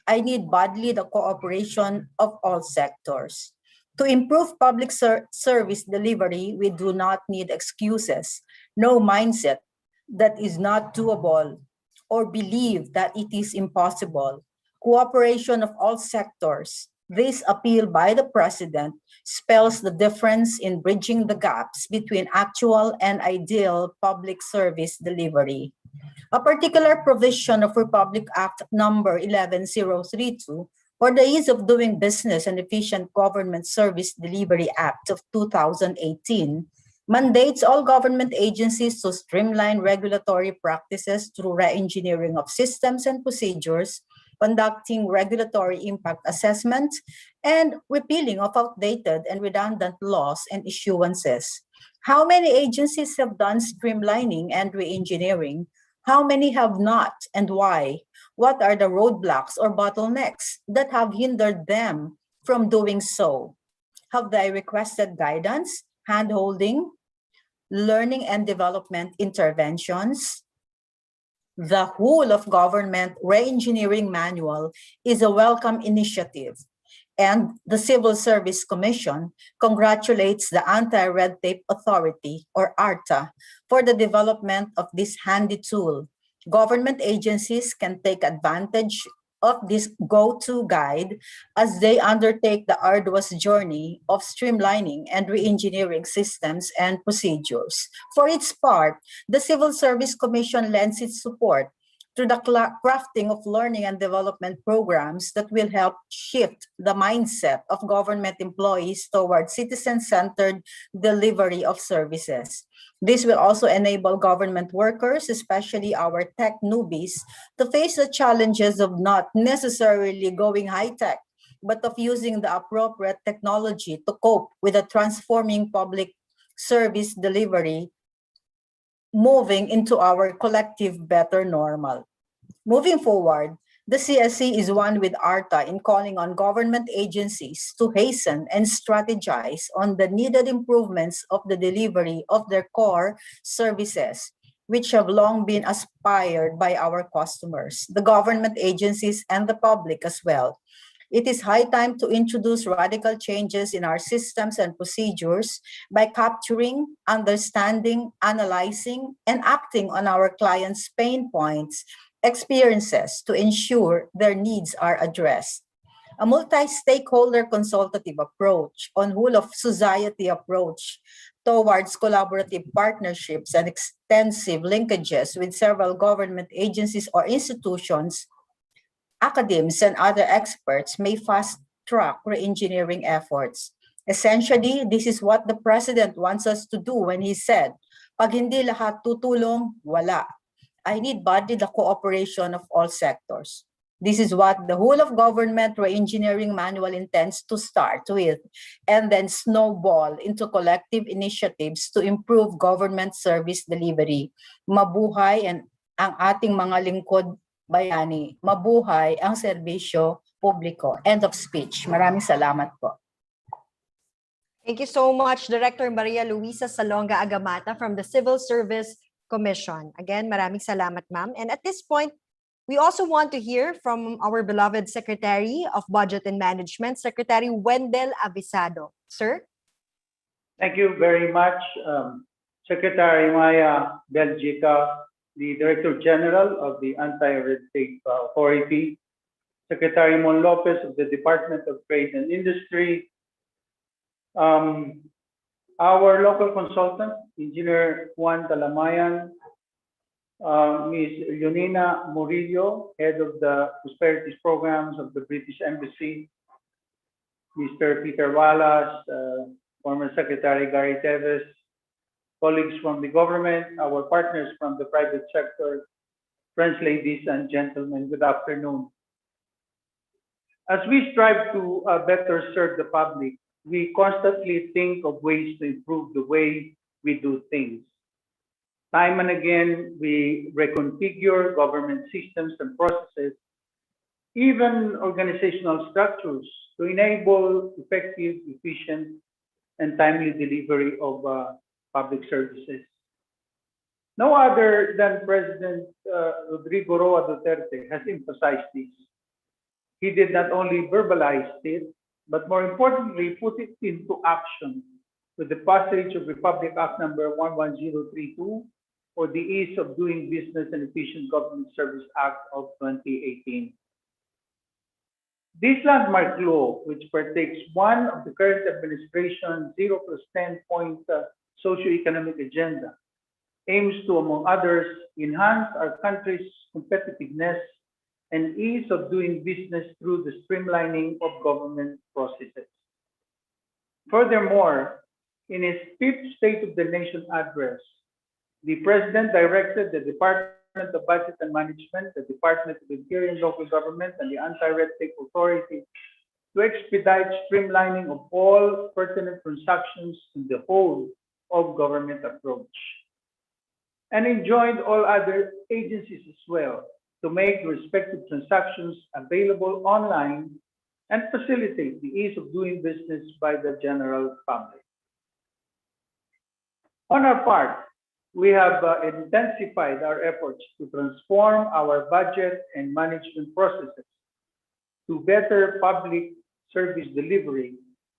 I need badly the cooperation of all sectors. To improve public service delivery, we do not need excuses, no mindset that is not doable or believe that it is impossible. Cooperation of all sectors. This appeal by the President spells the difference in bridging the gaps between actual and ideal public service delivery. A particular provision of Republic Act number 11032 for the Ease of Doing Business and Efficient Government Service Delivery Act of 2018 mandates all government agencies to streamline regulatory practices through reengineering of systems and procedures, conducting regulatory impact assessment, and repealing of outdated and redundant laws and issuances. How many agencies have done streamlining and reengineering? How many have not, and why? What are the roadblocks or bottlenecks that have hindered them from doing so? Have they requested guidance, hand-holding, learning and development interventions? The Whole of Government Reengineering Manual is a welcome initiative, and the Civil Service Commission congratulates the Anti-Red Tape Authority, or ARTA, for the development of this handy tool. Government agencies can take advantage of this go-to guide as they undertake the arduous journey of streamlining and reengineering systems and procedures. For its part, the Civil Service Commission lends its support through the crafting of learning and development programs that will help shift the mindset of government employees toward citizen-centered delivery of services. This will also enable government workers, especially our tech newbies, to face the challenges of not necessarily going high-tech, but of using the appropriate technology to cope with the transforming public service delivery, moving into our collective better normal. Moving forward, the CSC is one with ARTA in calling on government agencies to hasten and strategize on the needed improvements of the delivery of their core services, which have long been aspired by our customers, the government agencies, and the public as well. It is high time to introduce radical changes in our systems and procedures by capturing, understanding, analyzing, and acting on our clients' pain points, experiences to ensure their needs are addressed. A multi-stakeholder consultative approach on whole of society approach towards collaborative partnerships and extensive linkages with several government agencies or institutions, academics, and other experts may fast-track reengineering efforts. Essentially, this is what the President wants us to do when he said, "Pag hindi lahat tutulong, wala. I need badly the cooperation of all sectors." This is what the Whole of Government Reengineering Manual intends to start with and then snowball into collective initiatives to improve government service delivery. Mabuhay ang ating mga lingkod bayani. Mabuhay ang serbisyo publiko. End of speech. Maraming salamat po. Thank you so much, Director Maria Luisa Salonga Agamata from the Civil Service Commission. Again, maraming salamat, ma'am. And at this point, we also want to hear from our beloved Secretary of Budget and Management, Secretary Wendell Avisado. Sir? Thank you very much, Secretary Maya Belgica, the Director General of the Anti-Red Tape Authority, Secretary Mon Lopez of the Department of Trade and Industry, our local consultant, Engineer Juan Talamayan, Ms. Leonina Murillo, Head of the Prosperities Programs of the British Embassy, Mr. Peter Wallace, former Secretary Gary Teves, colleagues from the government, our partners from the private sector, French ladies and gentlemen, good afternoon. As we strive to better serve the public, we constantly think of ways to improve the way we do things. Time and again, we reconfigure government systems and processes, even organizational structures, to enable effective, efficient, and timely delivery of public services. No other than President Rodrigo Roa Duterte has emphasized this. He did not only verbalize it, but more importantly, put it into action with the passage of Republic Act number 11032, or the Ease of Doing Business and Efficient Government Service Act of 2018. This landmark law, which partakes one of the current administration's 0 plus 10 point socioeconomic agenda, aims to, among others, enhance our country's competitiveness and ease of doing business through the streamlining of government processes. Furthermore, in his fifth State of the Nation address, the President directed the Department of Budget and Management, the Department of Interior and Local Government, and the Anti-Red Tape Authority to expedite streamlining of all pertinent transactions in the whole of government approach, and enjoined all other agencies as well to make respective transactions available online and facilitate the ease of doing business by the general public. On our part, we have intensified our efforts to transform our budget and management processes to better public service delivery,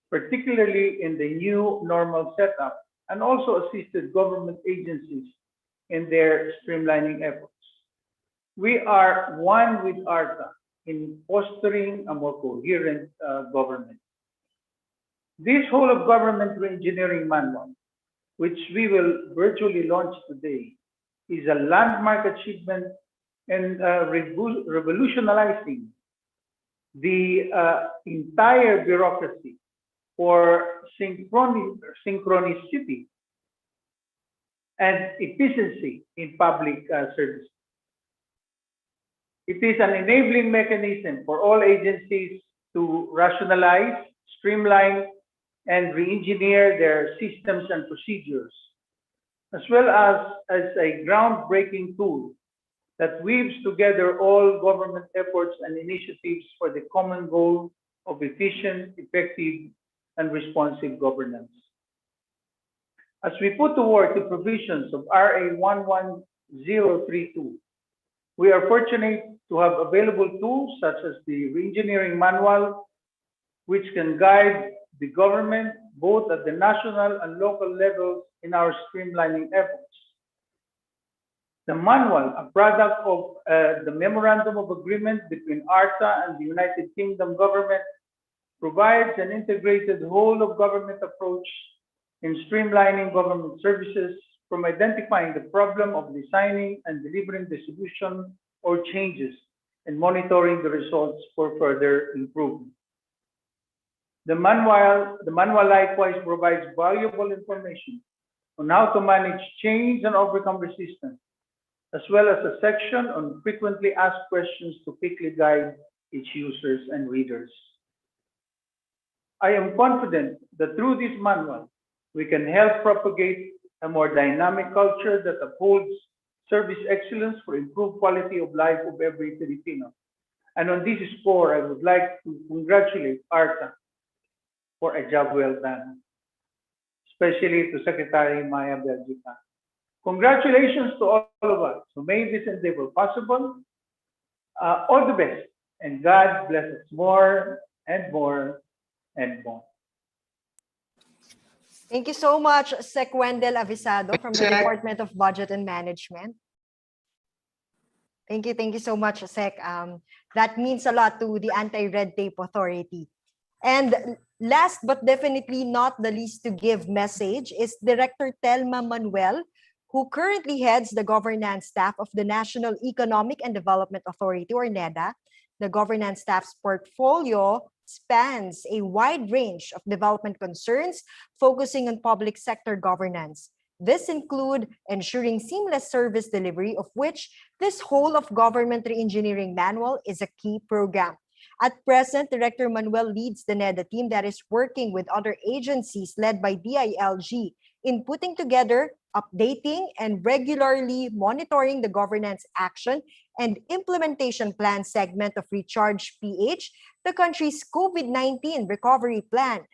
particularly in the new normal setup, and also assisted government agencies in their streamlining efforts. We are one with ARTA in fostering a more coherent government. This whole of government reengineering manual, which we will virtually launch today, is a landmark achievement in revolutionizing the entire bureaucracy for synchronicity and efficiency in public service. It is an enabling mechanism for all agencies to rationalize, streamline, and re-engineer their systems and procedures, as well as a groundbreaking tool that weaves together all government efforts and initiatives for the common goal of efficient, effective, and responsive governance. As we put to work the provisions of RA 11032, we are fortunate to have available tools such as the Reengineering Manual, which can guide the government both at the national and local levels in our streamlining efforts. The manual, a product of the Memorandum of Agreement between ARTA and the United Kingdom government, provides an integrated whole of government approach in streamlining government services, from identifying the problem of designing and delivering the solution or changes and monitoring the results for further improvement. The manual likewise provides valuable information on how to manage change and overcome resistance, as well as a section on frequently asked questions to quickly guide its users and readers. I am confident that through this manual, we can help propagate a more dynamic culture that upholds service excellence for improved quality of life of every Filipino. And on this score, I would like to congratulate ARTA for a job well done, especially to Secretary Maya Belgica. Congratulations to all of us who made this endeavor possible. All the best, and God bless us more and more and more. Thank you so much, Sec Wendell Avisado from the Department of Budget and Management. Thank you so much, Sec. That means a lot to the Anti-Red Tape Authority. And last but definitely not the least to give message is Director Telma Manuel, who currently heads the governance staff of the National Economic and Development Authority, or NEDA. The governance staff's portfolio spans a wide range of development concerns, focusing on public sector governance. This include ensuring seamless service delivery, of which this whole of government reengineering manual is a key program. At present, Director Manuel leads the NEDA team that is working with other agencies led by DILG in putting together, updating, and regularly monitoring the governance action and implementation plan segment of Recharge PH, the country's COVID-19 recovery plan.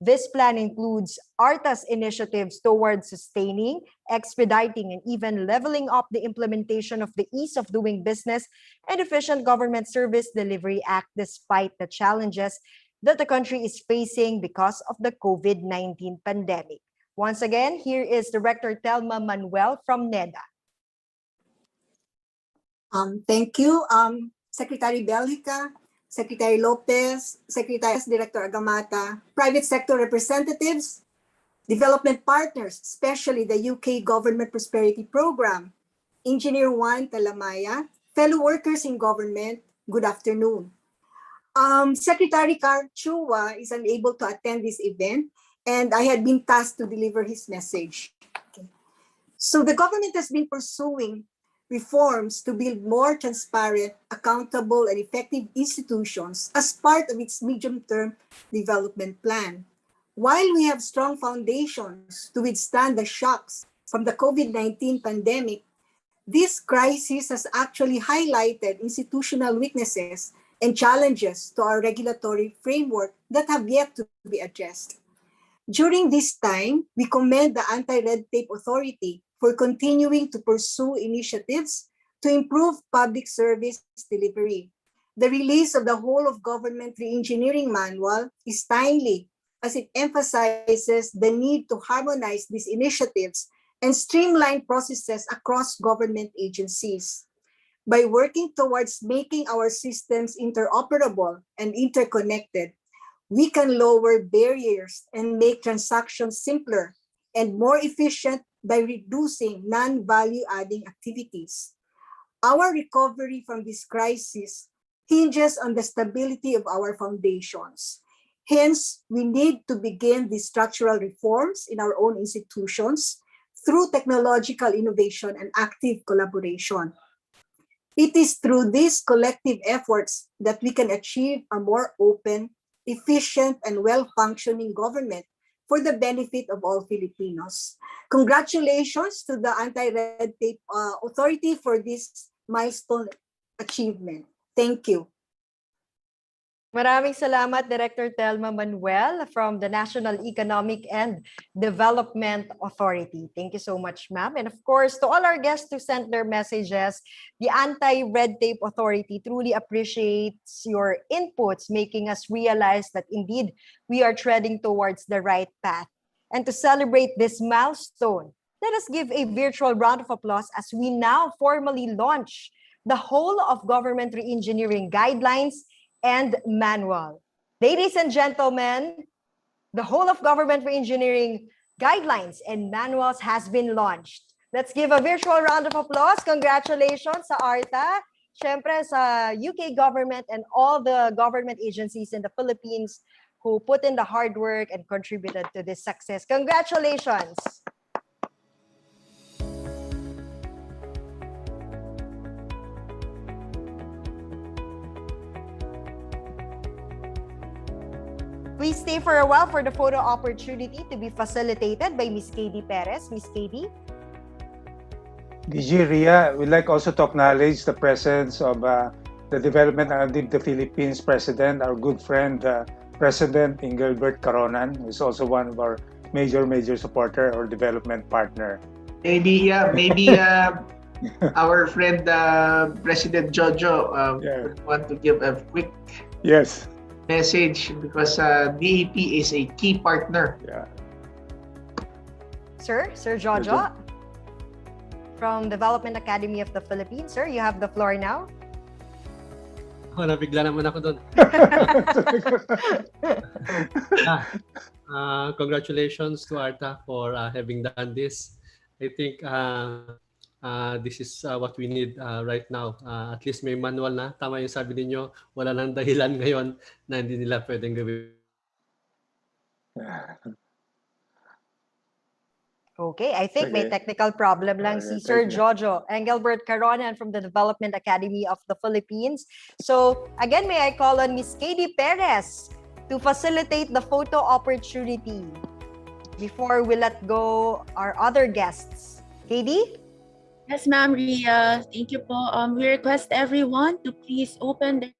This plan includes ARTA's initiatives towards sustaining, expediting, and even leveling up the implementation of the Ease of Doing Business and Efficient Government Service Delivery Act despite the challenges that the country is facing because of the COVID-19 pandemic. Once again, here is Director Telma Manuel from NEDA. Thank you, Secretary Bellica, Secretary Lopez, Secretary Director Agamata, private sector representatives, development partners, especially the UK Government Prosperity Program, Engineer Juan Talamaya, fellow workers in government, good afternoon. Secretary Car Chua is unable to attend this event, and I had been tasked to deliver his message. Okay. So the government has been pursuing reforms to build more transparent, accountable, and effective institutions as part of its medium-term development plan. While we have strong foundations to withstand the shocks from the COVID-19 pandemic, this crisis has actually highlighted institutional weaknesses and challenges to our regulatory framework that have yet to be addressed. During this time, we commend the Anti-Red Tape Authority for continuing to pursue initiatives to improve public service delivery. The release of the whole of government reengineering manual is timely as it emphasizes the need to harmonize these initiatives and streamline processes across government agencies. By working towards making our systems interoperable and interconnected, we can lower barriers and make transactions simpler and more efficient by reducing non-value-adding activities. Our recovery from this crisis hinges on the stability of our foundations. Hence, we need to begin these structural reforms in our own institutions through technological innovation and active collaboration. It is through these collective efforts that we can achieve a more open, efficient, and well-functioning government for the benefit of all Filipinos. Congratulations to the Anti-Red Tape Authority for this milestone achievement. Thank you. Maraming salamat, Director Telma Manuel from the National Economic and Development Authority. Thank you so much, ma'am. And of course, to all our guests who sent their messages, the Anti-Red Tape Authority truly appreciates your inputs, making us realize that indeed we are treading towards the right path. And to celebrate this milestone, let us give a virtual round of applause as we now formally launch the whole of government reengineering guidelines and manual. Ladies and gentlemen, the whole of government reengineering guidelines and manuals has been launched. Let's give a virtual round of applause. Congratulations sa ARTA, syempre sa UK government and all the government agencies in the Philippines who put in the hard work and contributed to this success. Congratulations. Please stay for a while for the photo opportunity to be facilitated by Ms. Katie Perez. Ms. Katie? DG Ria, we'd like also to acknowledge the presence of the Development and the Philippines President, our good friend, President Engelbert Caronan, who is also one of our major supporter or development partner. Maybe our friend President Jojo would want to give a quick message because DAP is a key partner. Sir Jojo from Development Academy of the Philippines. Sir, you have the floor now. Nabigla naman ako doon. Congratulations to ARTA for having done this. I think this is what we need right now. At least may manual na. Tama yung sabi ninyo, wala nang dahilan ngayon na hindi nila pwedeng gawin. Okay, I think may Okay. technical problem lang si Okay, Sir thank you. Jojo Engelbert Caronan from the Development Academy of the Philippines. So again, may I call on Miss Katie Perez to facilitate the photo opportunity before we let go our other guests. Katie? Yes, Ma'am Ria. Thank you po. We request everyone to please open their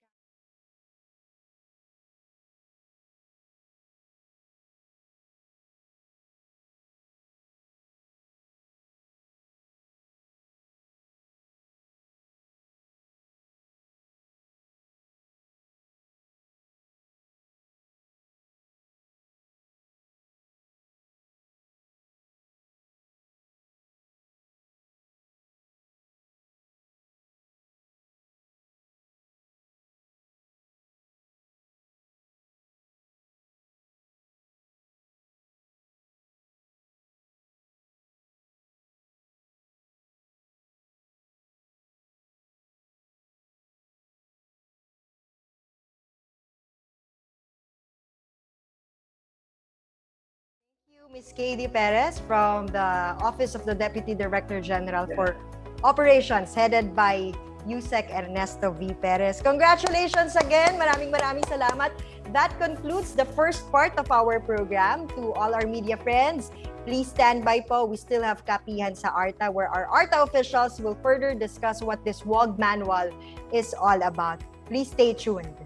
Ms. Katie Perez from the Office of the Deputy Director General for Operations, headed by Yusek Ernesto V. Perez. Congratulations again. Maraming salamat. That concludes the first part of our program. To all our media friends, please stand by po. We still have Kapihan sa ARTA, where our ARTA officials will further discuss what this WOG manual is all about. Please stay tuned.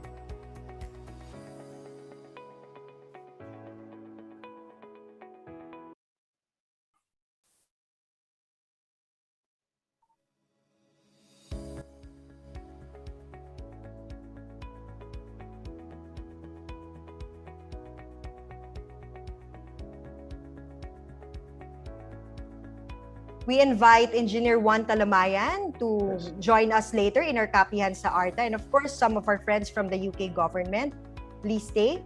We invite Engineer Juan Talamayan to join us later in our Kapihan sa ARTA, and of course, some of our friends from the UK government. Please stay.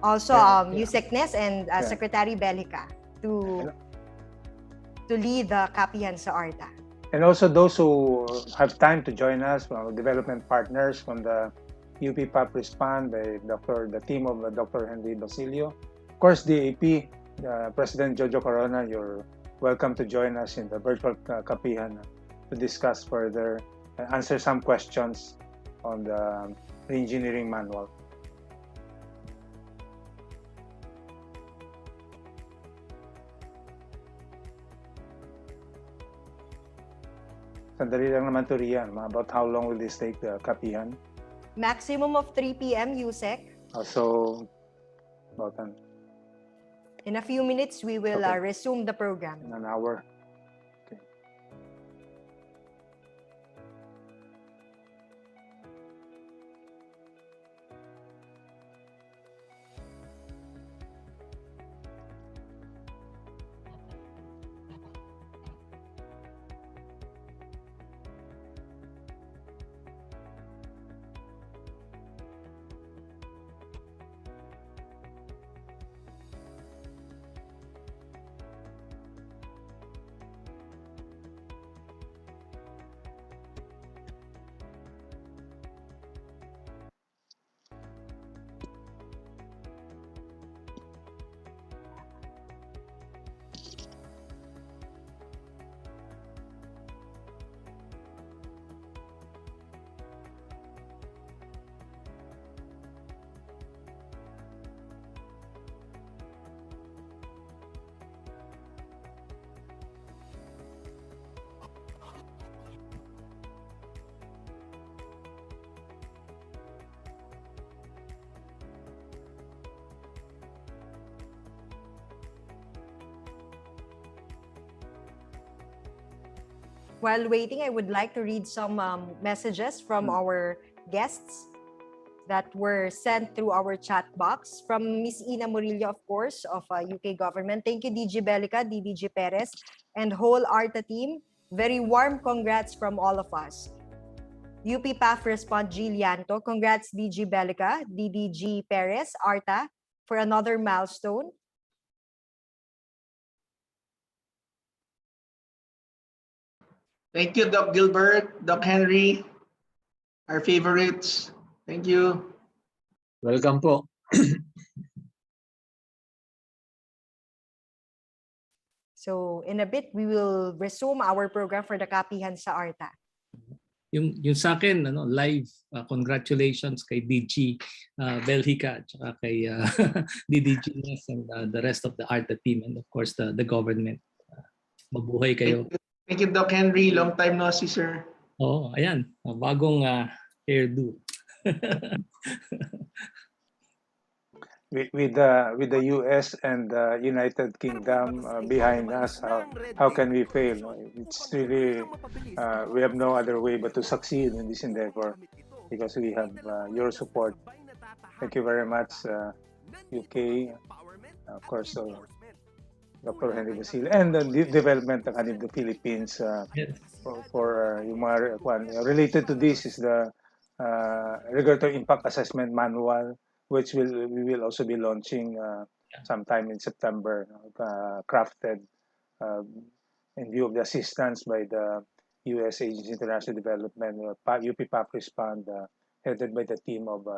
Also, Yusek Nes and Secretary Bellica to lead the Kapihan sa ARTA. And also those who have time to join us, development partners from the UP PAP Respond, the team of Dr. Henry Basilio. Of course, DAP, President Jojo Corona, you're welcome to join us in the virtual Kapihan to discuss further, answer some questions on the Reengineering manual. Sandali lang naman to, Rian. About how long will this take, the Kapihan? Maximum of 3 p.m. Yusek. So, about in a few minutes, we will resume the program. in an hour. While waiting, I would like to read some messages from our guests that were sent through our chat box. From Miss Ina Murillo, of course, of UK government. Thank you, DG Bellica, DDG Perez, and whole ARTA team. Very warm congrats from all of us. UP PAF Respond Gilianto, congrats DG Bellica, DDG Perez, ARTA, for another milestone. Thank you, Doc Gilbert, Doc Henry, our favorites. Thank you. Welcome po. So in a bit, we will resume our program for the Kapihan sa ARTA. Yung sa akin, live, congratulations kay DG Belhica at saka kay DDG Nes and the rest of the ARTA team and of course the government. Mabuhay kayo. Thank you, Doc Henry. Long time no see, sir. Oh, ayan. Bagong hairdo. With the US and the United Kingdom behind us, how can we fail? It's really we have no other way but to succeed in this endeavor because we have your support. Thank you very much, UK, of course, Dr. Henry Basile, and the development ng the Philippines for yung mga related to this is the regulatory impact assessment manual, which we will also be launching sometime in September, crafted in view of the assistance by the U.S. Agency International Development, UP Papris Fund, headed by the team of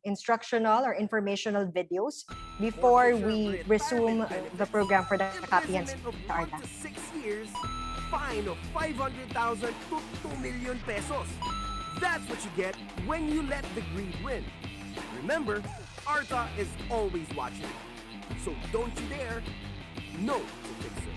Instructional or informational videos before we resume the program for the Kapihan sa ARTA. 6 years, fine of 500,000 to 2 million pesos. That's what you get when you let the greed win. Remember, ARTA is always watching. So don't you dare no to fix it.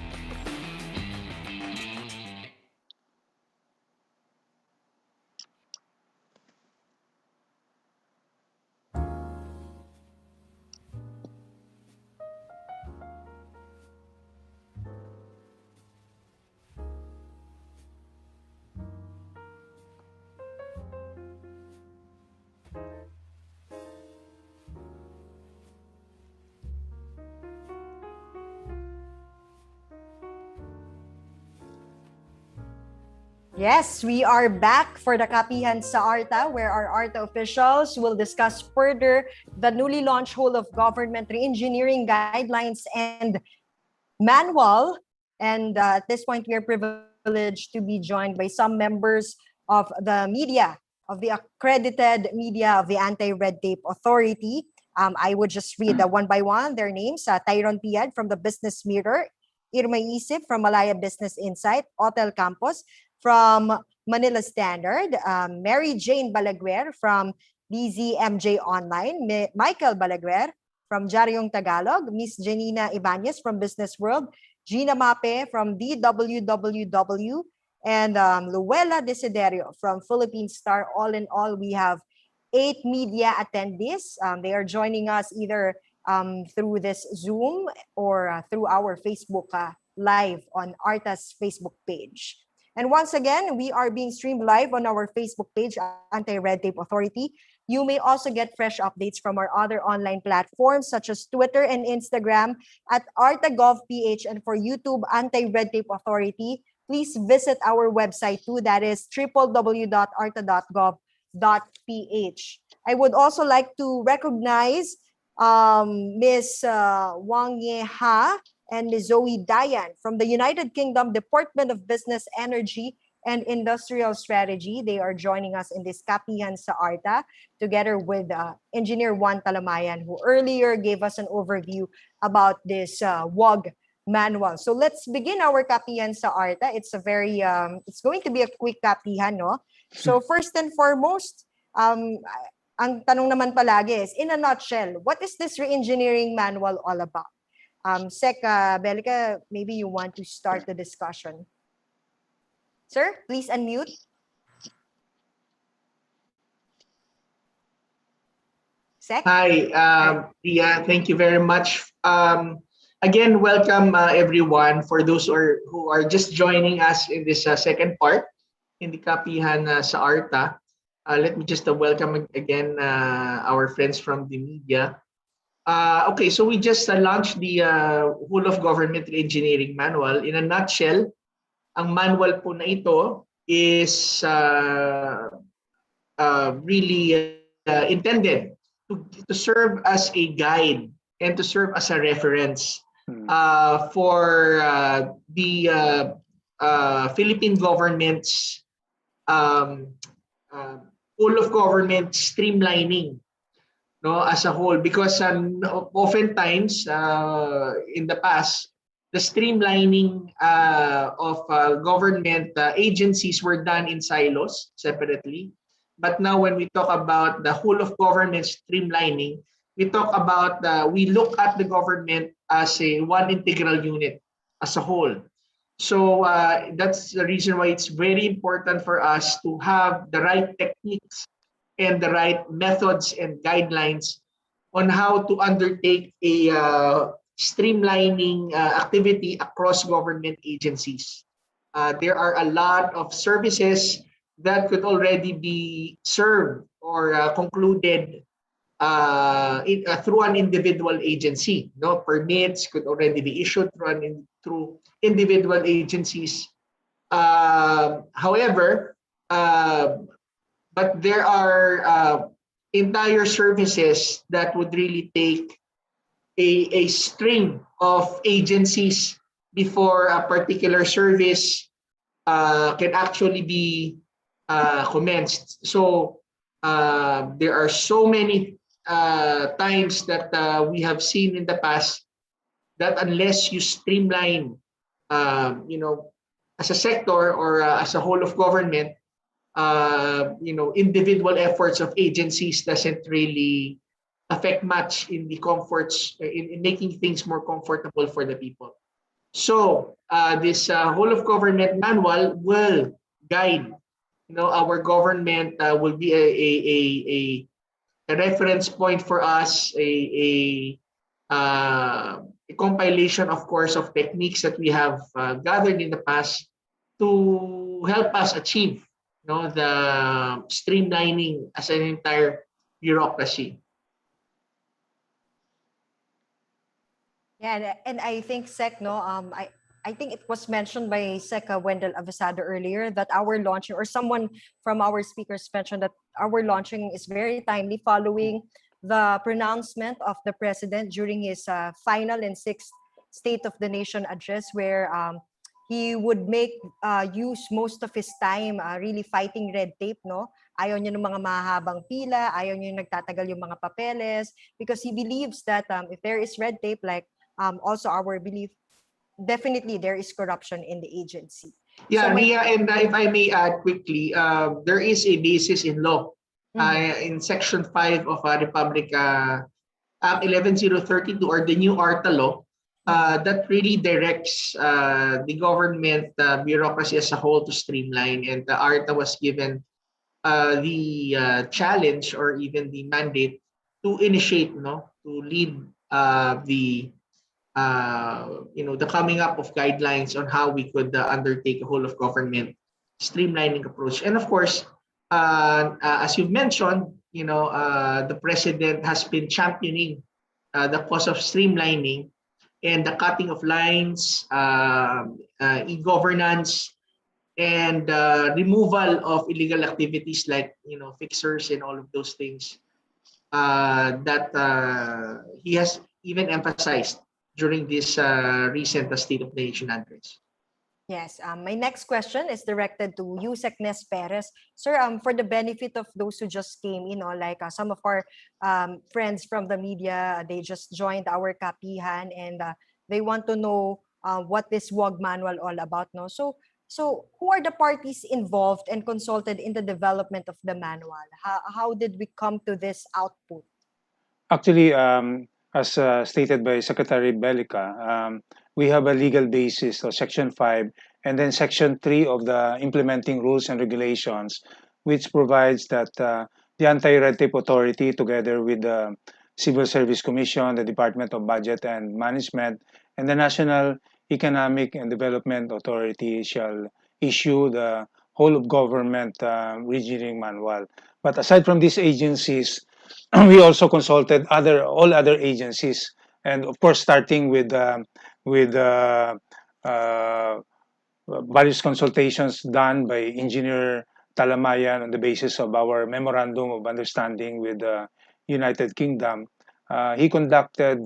Yes, we are back for the Kapihan sa ARTA, where our ARTA officials will discuss further the newly launched whole of government reengineering guidelines and manual. And at this point, we are privileged to be joined by some members of the media, of the accredited media of the Anti-Red Tape Authority. I would just read one by one their names. Tyron Piad from the Business Mirror, Irma Isip from Malaya Business Insight, Otel Campos from Manila Standard, Mary Jane Balaguer from DZMJ Online, Michael Balaguer from Jaryong Tagalog, Miss Janina Ibanez from Business World, Gina Mape from DWWW, and Luella Desiderio from Philippine Star. All in all, we have 8 media attendees. They are joining us either through this Zoom or through our Facebook Live on ARTA's Facebook page. And once again, we are being streamed live on our Facebook page, Anti-Red Tape Authority. You may also get fresh updates from our other online platforms such as Twitter and Instagram at ARTA.gov.ph, and for YouTube, Anti-Red Tape Authority. Please visit our website too, that is www.arta.gov.ph. I would also like to recognize Ms. Wang Ye Ha and Ms. Zoe Dayan from the United Kingdom Department of Business, Energy, and Industrial Strategy. They are joining us in this Kapihan sa ARTA together with Engineer Juan Talamayan, who earlier gave us an overview about this WOG manual. So let's begin our Kapihan sa ARTA. It's a very, it's going to be a quick Kapihan, no? So first and foremost, ang tanong naman palagi is, in a nutshell, what is this Reengineering manual all about? Sec Belica, maybe you want to start the discussion. Sir, please unmute. Sec? Hi, Ria, thank you very much. Again, welcome everyone. For those who are just joining us in this second part, in the kapihan sa ARTA, let me just welcome again our friends from the media. Okay, so we just launched the Whole of Government Engineering Manual. In a nutshell, ang manual po na ito is really intended to serve as a guide and to serve as a reference for the Philippine government's whole of government streamlining, no, as a whole, because oftentimes in the past the streamlining of government agencies were done in silos separately. But now when we talk about the whole of government streamlining, we talk about we look at the government as one integral unit, as a whole. So that's the reason why it's very important for us to have the right techniques and the right methods and guidelines on how to undertake a streamlining activity across government agencies. There are a lot of services that could already be served or concluded through an individual agency. No, permits could already be issued through individual agencies. However, but there are entire services that would really take a string of agencies before a particular service can actually be commenced. So there are so many times that we have seen in the past that unless you streamline, as a sector or as a whole of government, individual efforts of agencies doesn't really affect much in the comforts, in making things more comfortable for the people. So this whole of government manual will guide, our government, will be a reference point for us, a compilation, of course, of techniques that we have gathered in the past to help us achieve, the streamlining as an entire bureaucracy. Yeah, and I think Sec, I think it was mentioned by Sec Wendell Avesado earlier that our launching, or someone from our speakers mentioned that our launching is very timely following the pronouncement of the president during his final and sixth State of the Nation address, where he would make use most of his time really fighting red tape, no? Ayaw niya ng mga mahabang pila, ayaw niya yung nagtatagal yung mga papeles, because he believes that if there is red tape, like also our belief, definitely there is corruption in the agency. Yeah, So Ria, and if I may add quickly, there is a basis in law in Section 5 of Republic Act 11032, or the new ARTA law, that really directs the government bureaucracy as a whole to streamline. And the ARTA was given the challenge or even the mandate to initiate, to lead the coming up of guidelines on how we could undertake a whole of government streamlining approach. And of course, as you've mentioned, the president has been championing the cause of streamlining and the cutting of lines, e-governance, and removal of illegal activities like fixers and all of those things that he has even emphasized during this recent State of the Nation address. Yes, my next question is directed to you, Nes Perez. Sir, for the benefit of those who just came in, like some of our friends from the media, they just joined our kapihan and they want to know what this WOG manual all about. No? So, So who are the parties involved and consulted in the development of the manual? How did we come to this output? Actually, as stated by Secretary Bellica, we have a legal basis, so Section 5, and then Section 3 of the Implementing Rules and Regulations, which provides that the Anti-Red Tape Authority, together with the Civil Service Commission, the Department of Budget and Management, and the National Economic and Development Authority shall issue the whole of government reengineering manual. But aside from these agencies, we also consulted all other agencies, and of course, starting with various consultations done by Engineer Talamayan on the basis of our memorandum of understanding with the United Kingdom. He conducted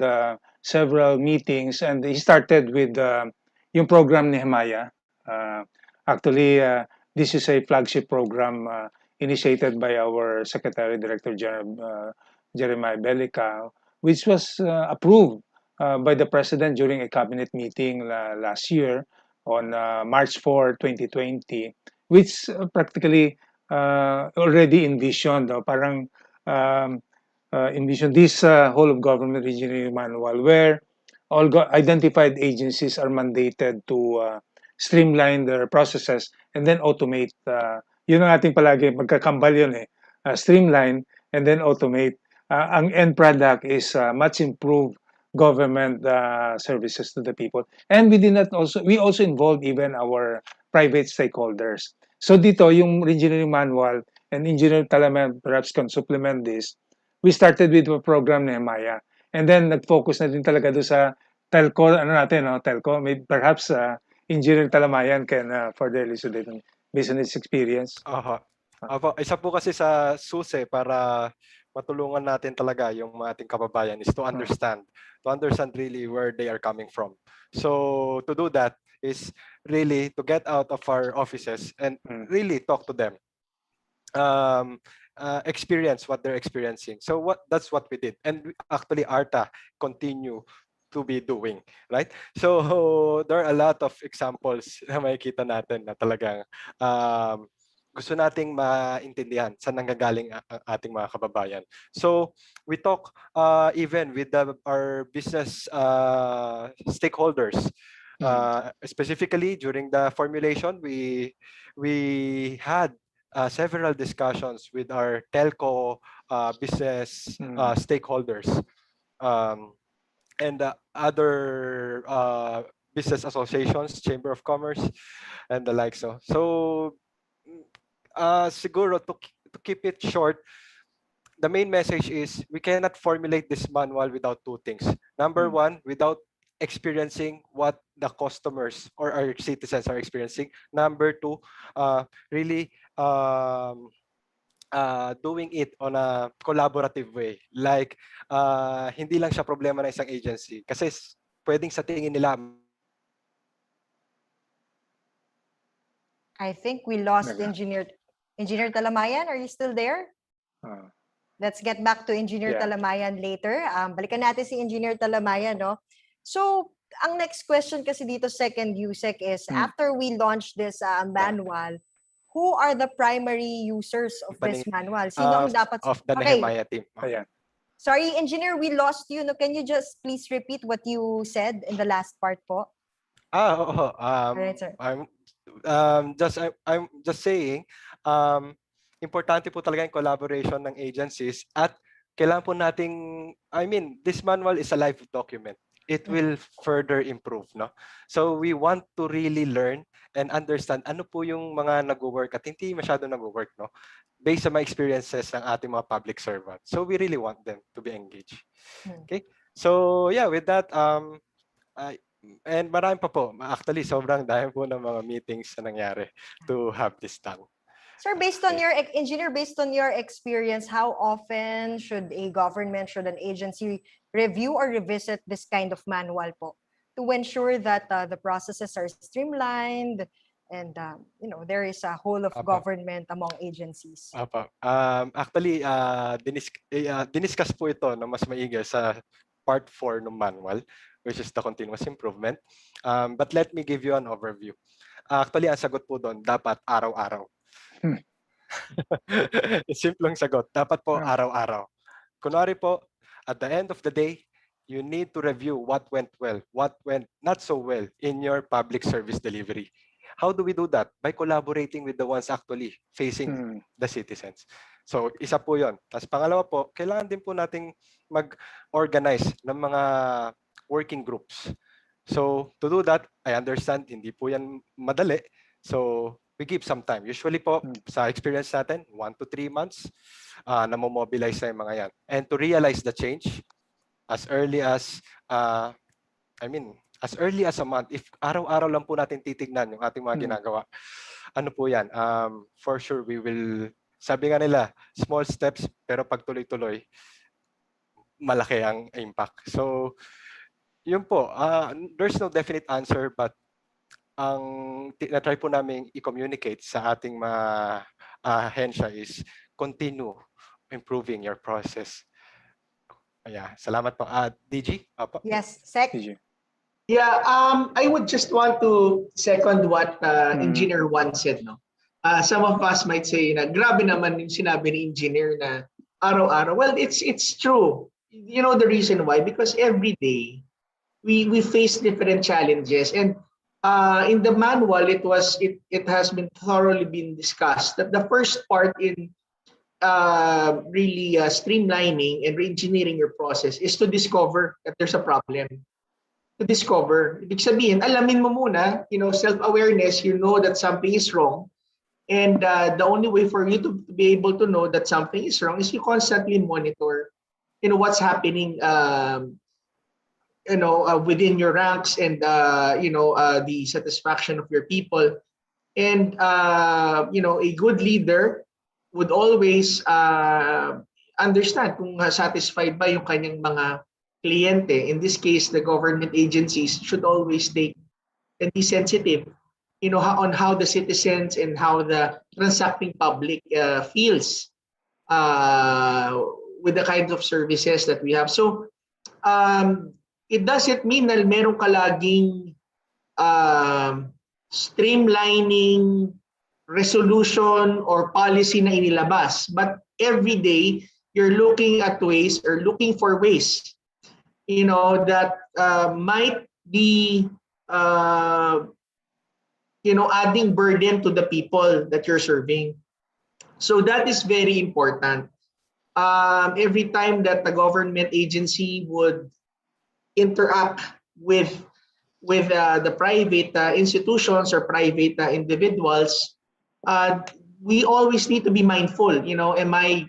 several meetings, and he started with yung program Nehemiah. Actually, this is a flagship program initiated by our Secretary Director General Jeremiah Bellica, which was approved by the President during a cabinet meeting last year on March 4, 2020, which practically already envisioned, parang envisioned this whole of government engineering manual where all identified agencies are mandated to streamline their processes and then automate. Yun ang ating palagi, magkakambal yun eh. Streamline and then automate. Ang end product is much improved government services to the people. And we also involve even our private stakeholders. So dito, yung engineering manual, and Engineer Talaman perhaps can supplement this, we started with a program Nehemiah. And then nag-focus na din talaga doon sa telco, telco. Maybe perhaps Engineer Talamayan can further elucidate based on his experience. Isa po kasi sa susi para matulungan natin talaga yung mga ating kababayan is to understand really where they are coming from. So to do that is really to get out of our offices and really talk to them. Experience what they're experiencing. So that's what we did. And actually ARTA continue to be doing, right? So there are a lot of examples na makikita natin na talagang gusto nating maintindihan saan nanggagaling ang ating mga kababayan. So we talk even with our business stakeholders. Specifically during the formulation, we had several discussions with our telco business stakeholders and other business associations, Chamber of Commerce, and the like. So siguro to keep it short, the main message is we cannot formulate this manual without two things. Number one, without experiencing what the customers or our citizens are experiencing. Number two, really doing it on a collaborative way. Like, hindi lang siya problema ng isang agency. Kasi pwedeng sa tingin nila. I think we lost Engineer Talamayan. Are you still there? Let's get back to Engineer Talamayan later. Balikan natin si Engineer Talamayan, no? So, ang next question kasi dito, second USEC, is after we launch this manual, who are the primary users of this manual? Sino ang dapat? Of the Nehemiah team. Sorry, Engineer, we lost you. No, can you just please repeat what you said in the last part po? Right, sir. I'm just saying, importante po talaga yung collaboration ng agencies at kailangan po nating, this manual is a live document. It will further improve, no? So we want to really learn and understand ano po yung mga nag-work at hindi masyado nag-work, no? Based sa mga experiences ng ating mga public servants. So we really want them to be engaged. Okay? So yeah, with that, and marami pa po. Actually, sobrang dahil po ng mga meetings na nangyari to have this done. Sir, based on your engineer, based on your experience, how often should a government, should an agency review or revisit this kind of manual po to ensure that the processes are streamlined and there is a whole of government among agencies? Actually, diniscuss po ito na mas maigi sa part 4 ng manual, which is the continuous improvement. But let me give you an overview. Actually, ang sagot po doon, dapat araw-araw. Simpleng sagot, dapat po araw-araw. Kunwari po, at the end of the day, you need to review what went well, what went not so well in your public service delivery. How do we do that? By collaborating with the ones actually facing the citizens. So, isa po yon. Tapos pangalawa po, kailangan din po nating mag-organize ng mga working groups. So, to do that, I understand, hindi po yan madali. So, we give some time. Usually po, sa experience natin, 1 to 3 months, na-mobilize na yung mga yan. And to realize the change, as early as, as early as a month, if araw-araw lang po natin titignan yung ating mga ginagawa, ano po yan, for sure we will, sabi nga nila, small steps, pero pag tuloy-tuloy, malaki ang impact. So, yun po, there's no definite answer, but ang na-try po namin i-communicate sa ating mga ahensya is continue improving your process. Yeah, salamat po. DG? Opo. Yes, Sec. DG. Yeah, I would just want to second what Engineer Juan said. No? Some of us might say na grabe naman yung sinabi ni Engineer na araw-araw. Well, it's true. You know the reason why? Because every day we face different challenges, and in the manual it has been thoroughly been discussed that the first part in really streamlining and reengineering your process is to discover that there's a problem. To discover, ibig sabihin, alamin mo muna, self-awareness, you know that something is wrong, and the only way for you to be able to know that something is wrong is you constantly monitor, what's happening, within your ranks, and the satisfaction of your people, and a good leader would always understand kung satisfied ba yung kanyang mga kliyente. In this case, the government agencies should always take and be sensitive, on how the citizens and how the transacting public feels with the kinds of services that we have. So, it doesn't mean na meron ka laging streamlining resolution or policy na inilabas, but every day you're looking at ways or looking for ways that might be adding burden to the people that you're serving. So that is very important. Every time that the government agency would interact with the private institutions or private individuals, we always need to be mindful. Am I,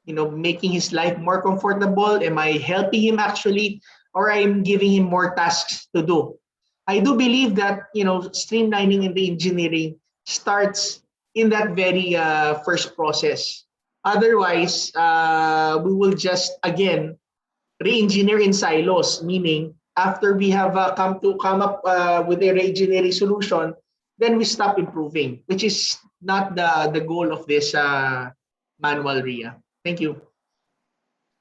making his life more comfortable? Am I helping him actually, or I'm giving him more tasks to do? I do believe that streamlining and reengineering starts in that very first process. Otherwise, we will just again re-engineer in silos, meaning after we have come up with a re-engineering solution, then we stop improving, which is not the goal of this manual, RIA. Thank you.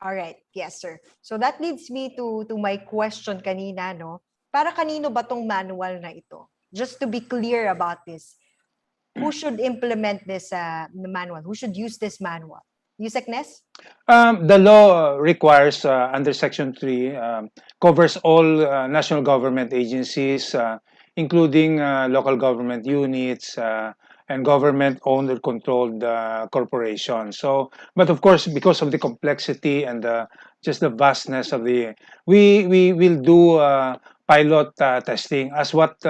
All right. Yes, sir. So that leads me to my question kanina, no? Para kanino ba tong manual na ito? Just to be clear about this, who should implement this manual? Who should use this manual? Yusek Ness? The law requires, under Section 3, covers all national government agencies, including local government units and government-owned or controlled corporations. So, but of course, because of the complexity and just the vastness of we will do pilot testing as what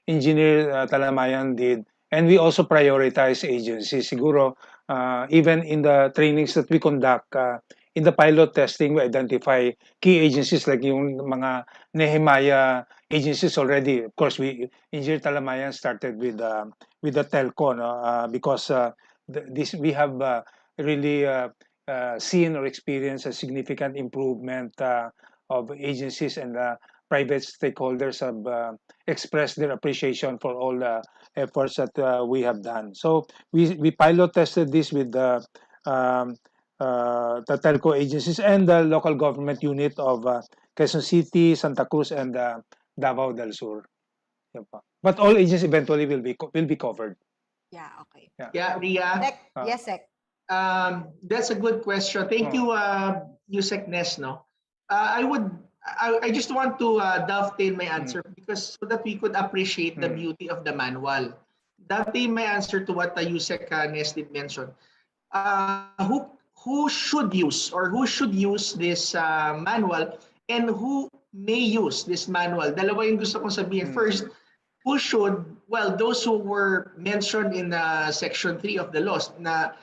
Engineer Talamayan did, and we also prioritize agencies. Siguro, even in the trainings that we conduct, in the pilot testing, we identify key agencies like yung mga Nehemiah agencies already. Of course, Engineer Talamayan started with the telco, no? Because we have really seen or experienced a significant improvement of agencies, and private stakeholders have expressed their appreciation for all the efforts that we have done. So we pilot tested this with the telco agencies and the local government unit of Quezon City, Santa Cruz, and Davao del Sur. Yan pa. But all agencies eventually will be covered. Yeah, okay. Yeah, Ria. Yes, Sec. That's a good question. Thank you, Yusek Nes. No, I just want to dovetail my answer because so that we could appreciate the beauty of the manual. Dovetail my answer to what Yusek Nes did mention. Who should use or who should use this manual and who may use this manual? Dalawa yung gusto kong sabihin. First, who should? Well, those who were mentioned in Section 3 of the laws na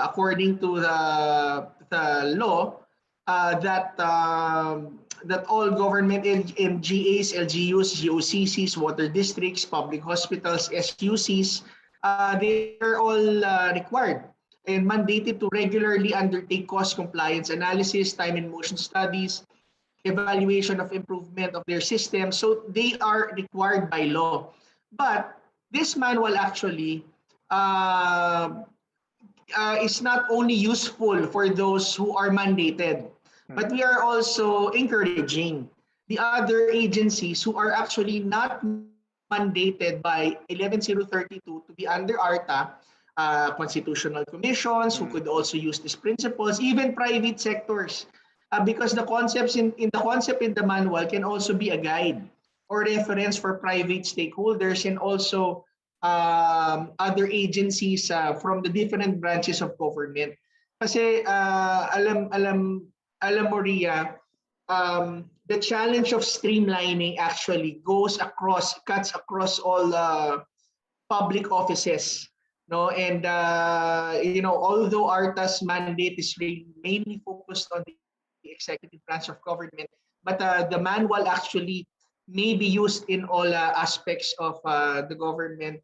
according to the law that all government MGAs, LGUs, GOCCs, water districts, public hospitals, SUCs, they are all required and mandated to regularly undertake cost compliance analysis, time and motion studies, evaluation of improvement of their system. So they are required by law. But this manual actually is not only useful for those who are mandated, but we are also encouraging the other agencies who are actually not mandated by 11032 to be under ARTA, constitutional commissions who could also use these principles, even private sectors, because the concepts in the manual can also be a guide or reference for private stakeholders and also other agencies from the different branches of government. Kasi alam mo, Ria, the challenge of streamlining actually cuts across all public offices. No, and although ARTA's mandate is mainly focused on the executive branch of government, but the manual actually may be used in all aspects of the government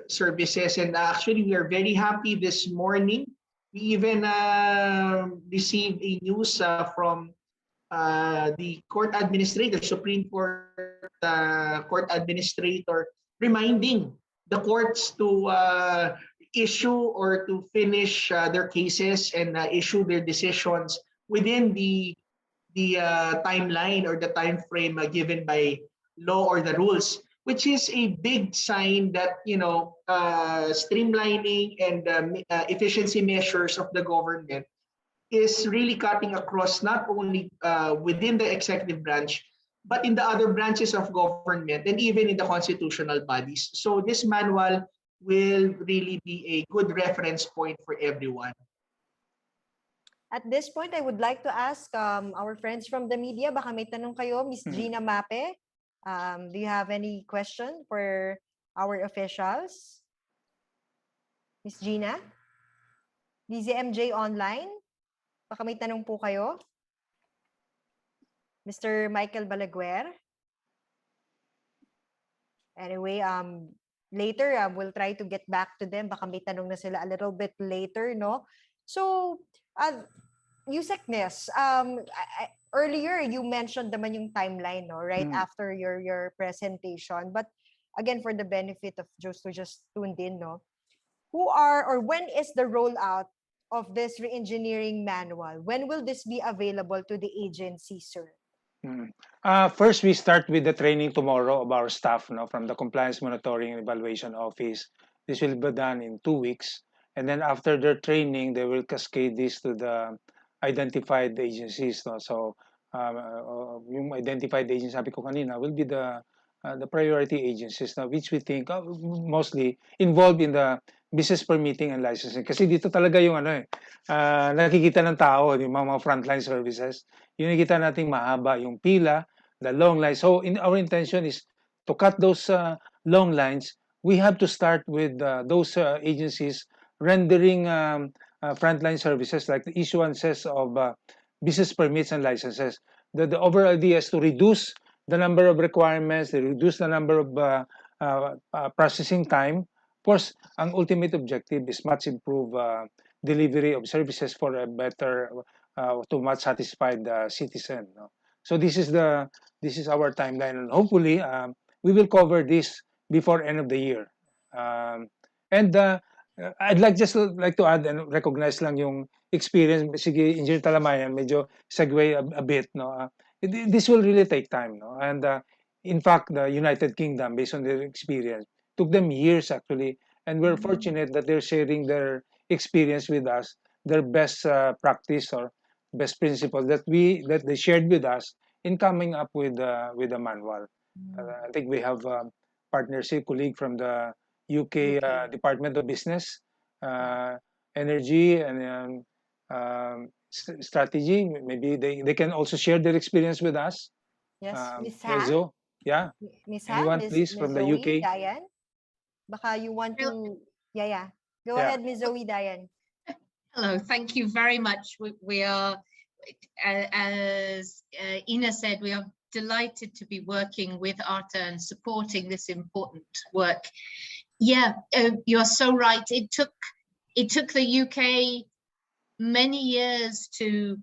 services. And actually, we are very happy this morning. We even received a news from the court administrator, Supreme Court court administrator, reminding the courts to issue or to finish their cases and issue their decisions within the timeline or the time frame given by law or the rules, which is a big sign that streamlining and efficiency measures of the government is really cutting across not only within the executive branch, but in the other branches of government and even in the constitutional bodies. So this manual will really be a good reference point for everyone. At this point, I would like to ask our friends from the media, baka may tanong kayo, Ms. Gina Mape. Do you have any question for our officials? Ms. Gina? DZMJ Online? Baka may tanong po kayo? Mr. Michael Balaguer? Anyway, later we'll try to get back to them. Baka may tanong na sila a little bit later, no? So, Yusek Nes, earlier you mentioned naman yung timeline, no? Right after your presentation. But again, for the benefit of those who just tuned in, no? When is the rollout of this reengineering manual? When will this be available to the agency, sir? First, we start with the training tomorrow of our staff from the Compliance Monitoring and Evaluation Office. This will be done in 2 weeks. And then after their training, they will cascade this to the identified agencies. So, yung identified agencies, sabi ko kanina, will be the priority agencies which we think mostly involved in the business permitting and licensing. Kasi dito talaga yung nakikita ng tao, yung mga frontline services. Yung nakikita nating mahaba yung pila, the long lines. So our intention is to cut those long lines. We have to start with those agencies rendering frontline services like the issuances of business permits and licenses. The overall idea is to reduce the number of requirements, to reduce the number of processing time. Of course, ang ultimate objective is much improve delivery of services for a better, to much satisfied citizen. So this is our timeline, and hopefully we will cover this before end of the year. And I'd like to add and recognize lang yung experience, sige, Engineer Talamayan, medyo segue a bit, no? This will really take time, no? And in fact, the United Kingdom, based on their experience, took them years actually, and we're fortunate that they're sharing their experience with us, their best practice or best principles that they shared with us in coming up with a manual. I think we have partnership colleague from the UK Department of Business, Energy, and Strategy. Maybe they can also share their experience with us. Yes, Miss Kelzo, yeah. Miss Anyone, please, Miss from the Zoe, UK? Diane? Baka you want to, yeah. Go Yeah. ahead, Miss Zoe, Diane. Hello, thank you very much. We are, as Ina said, we are delighted to be working with ARTA and supporting this important work. Yeah, you're so right. It took the UK many years to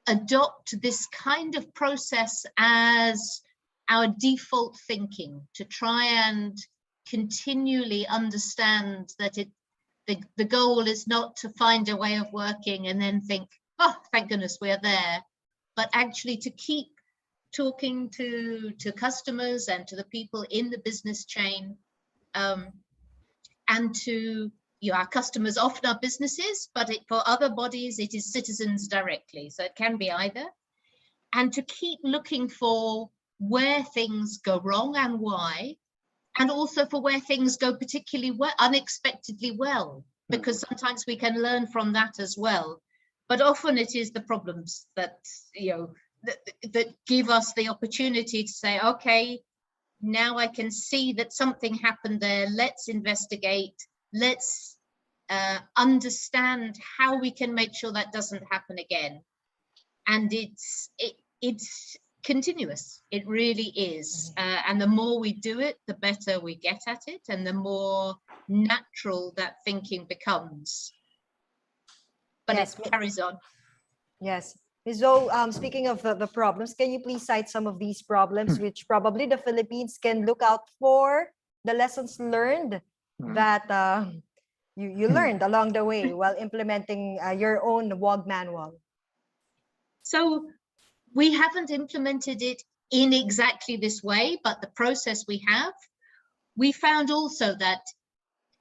adopt this kind of process as our default thinking, to try and continually understand that the goal is not to find a way of working and then think, oh, thank goodness we're there, but actually to keep talking to customers and to the people in the business chain, and to our customers often are businesses, but for other bodies it is citizens directly, so it can be either, and to keep looking for where things go wrong and why, and also for where things go particularly well, unexpectedly well, because sometimes we can learn from that as well. But often it is the problems that, that give us the opportunity to say, okay, now I can see that something happened there. Let's investigate. Let's understand how we can make sure that doesn't happen again. And it's continuous. It really is. And the more we do it, the better we get at it, and the more natural that thinking becomes. But yes, it carries on. Yes. Ms. Zoe, speaking of the problems, can you please cite some of these problems which probably the Philippines can look out for, the lessons learned that you learned along the way while implementing your own WOG manual? So we haven't implemented it in exactly this way, but the process we have, we found also that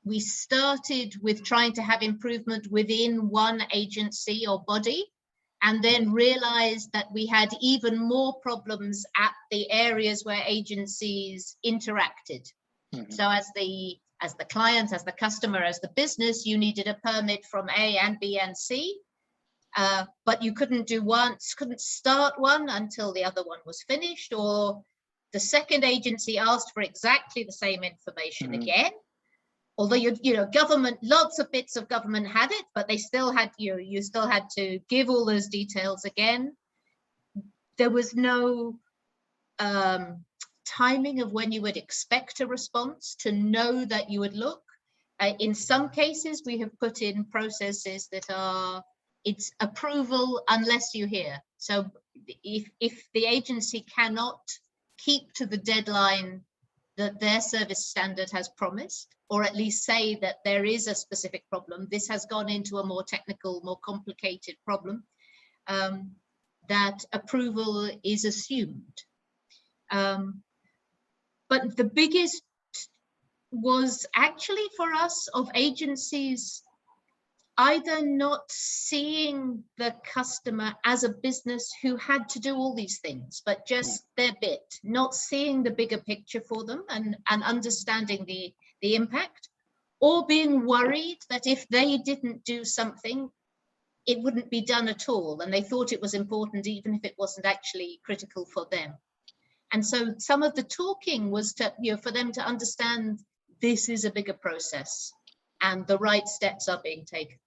we started with trying to have improvement within one agency or body, and then realized that we had even more problems at the areas where agencies interacted. So as the client, as the customer, as the business, you needed a permit from A and B and C, but you couldn't start one until the other one was finished, or the second agency asked for exactly the same information again. Although government, lots of bits of government had it, but they still had you still had to give all those details again. There was no timing of when you would expect a response to know that you would look. In some cases, we have put in processes that are, it's approval unless you hear. So if the agency cannot keep to the deadline that their service standard has promised, or at least say that there is a specific problem, this has gone into a more technical, more complicated problem, that approval is assumed. But the biggest was actually for us of agencies either not seeing the customer as a business who had to do all these things, but just their bit, not seeing the bigger picture for them and understanding the impact, or being worried that if they didn't do something, it wouldn't be done at all. And they thought it was important, even if it wasn't actually critical for them. And so some of the talking was to, for them to understand this is a bigger process and the right steps are being taken.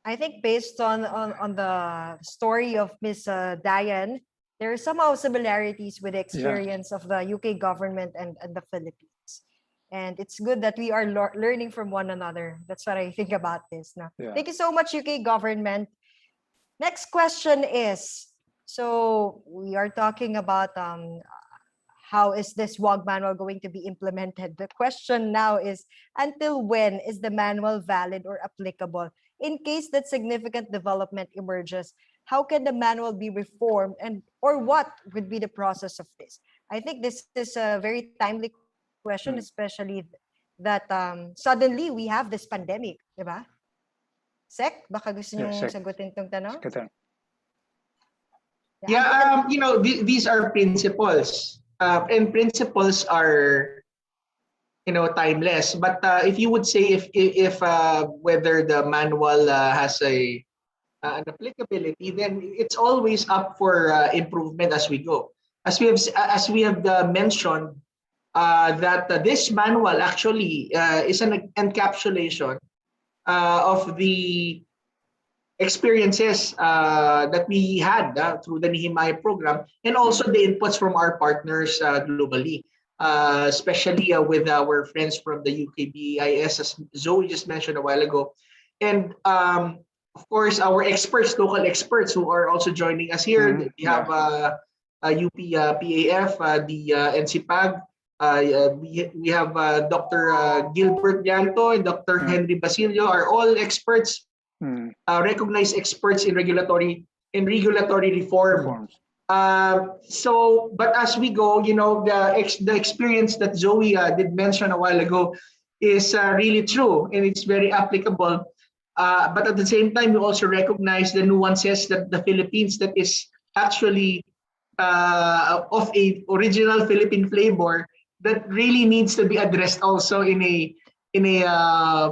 I think based on the story of Miss Diane, there are somehow similarities with the experience of the UK government and the Philippines. And it's good that we are learning from one another. That's what I think about this now. Thank you so much, UK government. Next question is, so we are talking about how is this WOG manual going to be implemented? The question now is, until when is the manual valid or applicable? In case that significant development emerges, how can the manual be reformed, and or what would be the process of this? I think this is a very timely question, especially that suddenly we have this pandemic, di ba? Sec, baka gusto Yeah, niyong Sec. sagutin tong tanong? Secretary. Yeah, these are principles, and principles are, timeless. But if you would say if whether the manual has an applicability, then it's always up for improvement as we go. As we have mentioned, that this manual actually is an encapsulation of the experiences that we had through the Nehemiah program, and also the inputs from our partners globally, especially with our friends from the UKBIS, as Zoe just mentioned a while ago. And of course, our experts, local experts who are also joining us here. We have UP PAF, the NCPAG. We have Dr. Gilbert Llanto and Dr. Henry Basilio are all experts, recognized experts in regulatory reform. But as we go, the experience that Zoe did mention a while ago is really true, and it's very applicable. But at the same time, we also recognize the nuances that the Philippines, that is actually of a original Philippine flavor, that really needs to be addressed also in a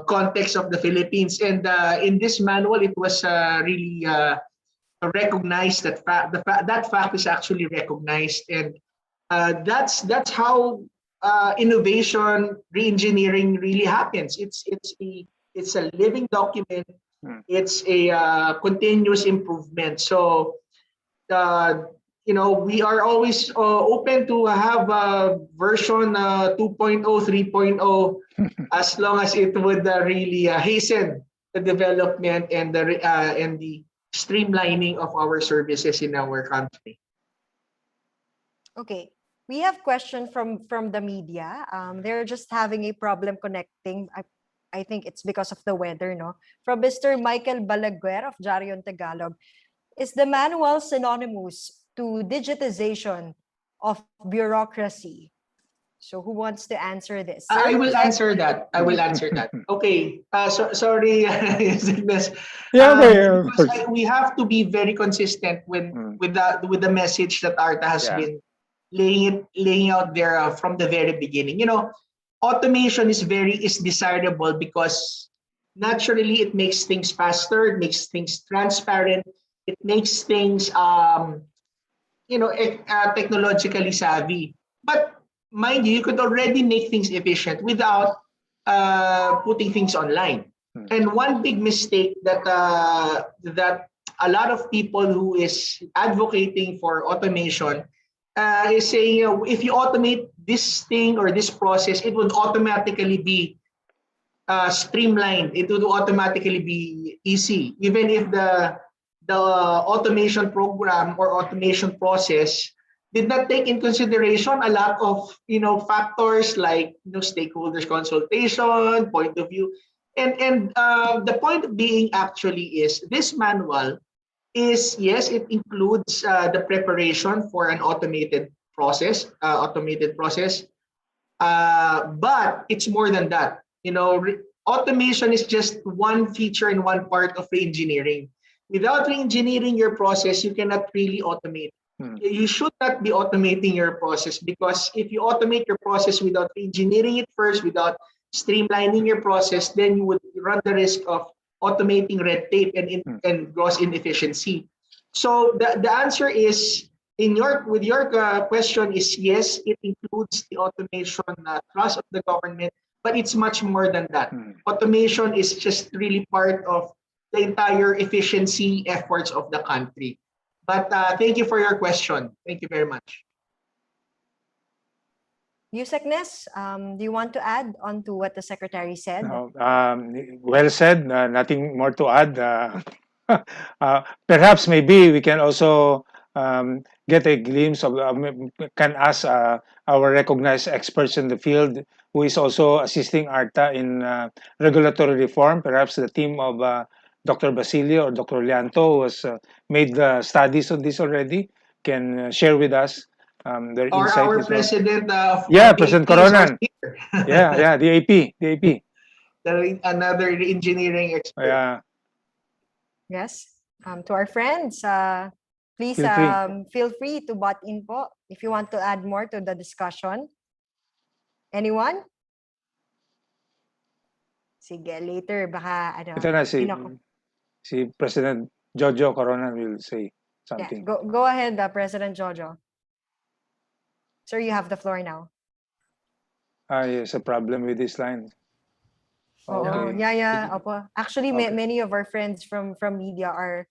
context of the Philippines. And in this manual, it was really recognized that that fact is actually recognized, and that's how innovation, reengineering really happens. It's a living document. It's a continuous improvement. So we are always open to have version 2.0, 3.0, as long as it would really hasten the development and the streamlining of our services in our country. Okay, we have question from the media. They're just having a problem connecting. I think it's because of the weather, no? From Mr. Michael Balaguer of Jarion Tagalog. Is the manual synonymous to digitization of bureaucracy? So who wants to answer this? I will answer that. Okay. Sorry, because we have to be very consistent with the message that ARTA has been laying out there from the very beginning. Automation is desirable because naturally it makes things faster, it makes things transparent, it makes things technologically savvy. But mind you could already make things efficient without putting things online. And one big mistake that a lot of people who is advocating for automation is saying, if you automate this thing or this process, it would automatically be streamlined. It would automatically be easy, even if the automation program or automation process did not take in consideration a lot of factors like stakeholders consultation, point of view, and the point being actually is this manual is, yes, it includes the preparation for an automated process, but it's more than that. Automation is just one feature and one part of reengineering. Without reengineering your process, you cannot really automate. You should not be automating your process, because if you automate your process without reengineering it first, without streamlining your process, then you would run the risk of automating red tape and gross inefficiency. So the answer is, with your question is yes, it includes the automation thrust of the government, but it's much more than that. Automation is just really part of the entire efficiency efforts of the country. But thank you for your question. Thank you very much. Yusek-Ness, do you want to add on to what the Secretary said? No, well said. Nothing more to add. Perhaps maybe we can also get a glimpse of, can ask our recognized experts in the field who is also assisting ARTA in regulatory reform, perhaps the team of Dr. Basilio or Dr. Lianto, who has made the studies on this already, can share with us their Or insight. our as well. president of Yeah, the President AP is also Coronan. here. Yeah, the AP. Another engineering expert. Yeah, Yes. To our friends, please feel free. feel free to butt in po if you want to add more to the discussion. Anyone? Sige, later baka ano. Ito na si President Jojo Coronan will say Yeah, something. go ahead, President Jojo. Sir, you have the floor now. Yes, a problem with this line. Oh, Okay. yeah. Opo. Actually, Okay. many of our friends from media are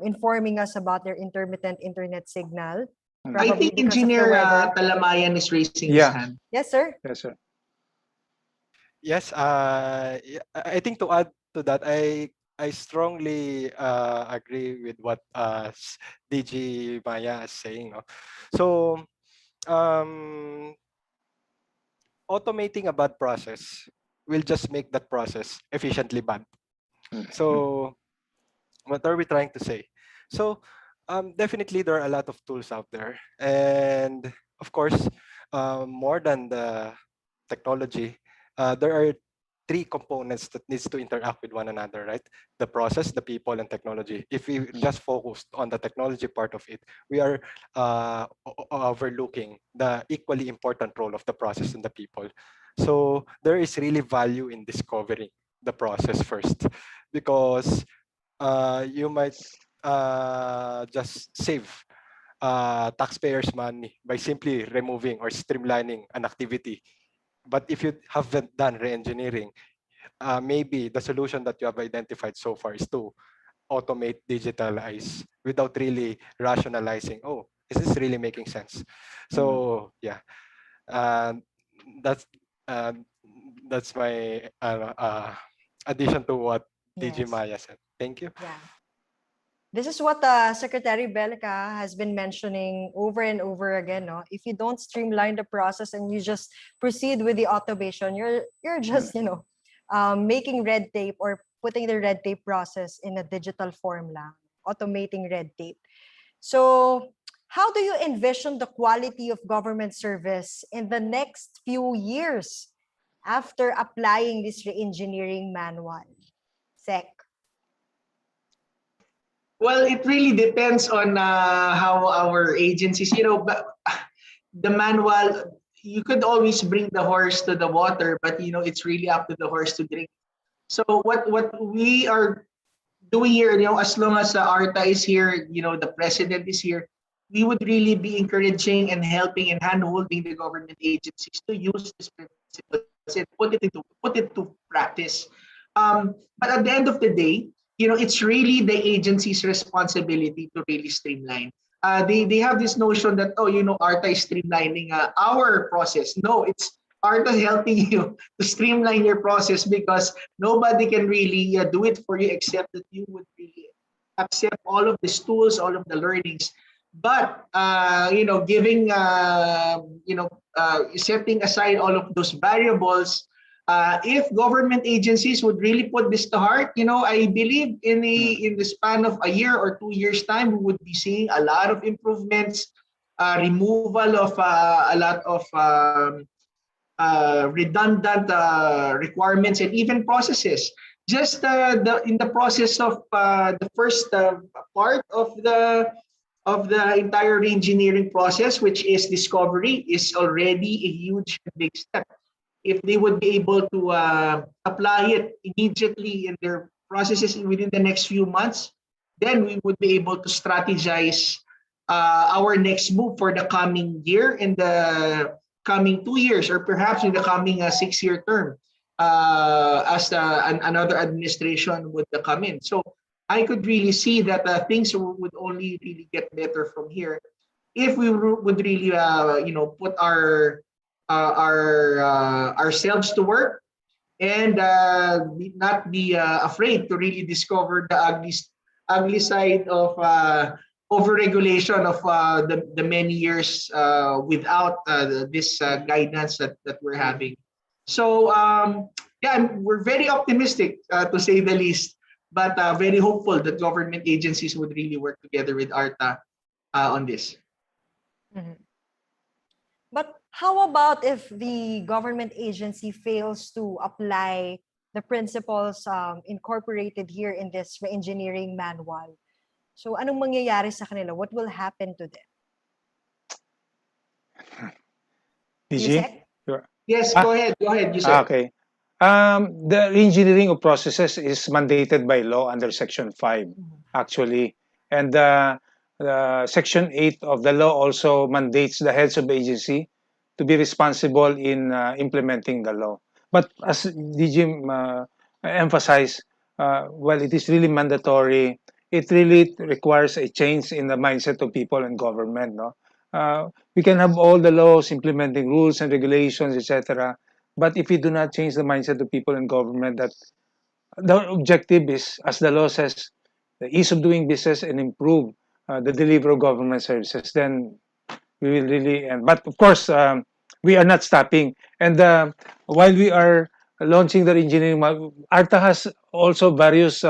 informing us about their intermittent internet signal. I Probably think because of the Engineer weather. Talamayan is raising his hand. Yes, sir. Yes, sir. Yes, I think to add to that, I strongly agree with what DG Maya is saying. No? So, automating a bad process will just make that process efficiently bad. So, what are we trying to say? So, definitely there are a lot of tools out there, and of course, more than the technology, there are three components that needs to interact with one another, right? The process, the people, and technology. If we just focused on the technology part of it, we are overlooking the equally important role of the process and the people. So there is really value in discovering the process first, because you might just save taxpayers' money by simply removing or streamlining an activity. But if you haven't done re-engineering, maybe the solution that you have identified so far is to automate, digitalize without really rationalizing, oh, is this really making sense? So yeah, that's my addition to what DG Yes. Maya said. Thank you. Yeah. This is what Secretary Bellica has been mentioning over and over again. No? If you don't streamline the process and you just proceed with the automation, you're just making red tape or putting the red tape process in a digital form lang, automating red tape. So how do you envision the quality of government service in the next few years after applying this re-engineering manual? Sec. Well, it really depends on how our agencies, but the manual, you could always bring the horse to the water, but it's really up to the horse to drink. So what we are doing here, as long as ARTA is here, the president is here, we would really be encouraging and helping and hand-holding the government agencies to use these principles and put it to practice. But at the end of the day, it's really the agency's responsibility to really streamline. They have this notion that, ARTA is streamlining our process. No, it's ARTA helping you to streamline your process, because nobody can really do it for you except that you would really accept all of these tools, all of the learnings. But giving setting aside all of those variables, if government agencies would really put this to heart, I believe in the span of a year or 2 years time, we would be seeing a lot of improvements, removal of a lot of redundant requirements and even processes. Just in the process of the first part of the entire engineering process, which is discovery, is already a huge big step. If they would be able to apply it immediately in their processes within the next few months, then we would be able to strategize our next move for the coming year, in the coming 2 years, or perhaps in the coming 6-year term, as another administration would come in. So I could really see that things would only really get better from here if we would really put ourselves to work and not be afraid to really discover the ugly side of overregulation of the many years without this guidance that we're having. So yeah, we're very optimistic, to say the least, but very hopeful that government agencies would really work together with ARTA on this. Mhm. But how about if the government agency fails to apply the principles incorporated here in this reengineering manual? So anong mangyayari sa kanila? What will happen to them? DG? Yes, go ahead. Go ahead, you sir. Okay. The reengineering of processes is mandated by law under Section 5, actually. And Section 8 of the law also mandates the heads of the agency to be responsible in implementing the law. But as DG emphasized, while it is really mandatory, it really requires a change in the mindset of people and government. No, we can have all the laws implementing rules and regulations, etc. But if we do not change the mindset of people and government, that the objective is, as the law says, the ease of doing business and improve the delivery of government services, then we will really end. But of course, we are not stopping. And while we are launching the engineering, ARTA has also various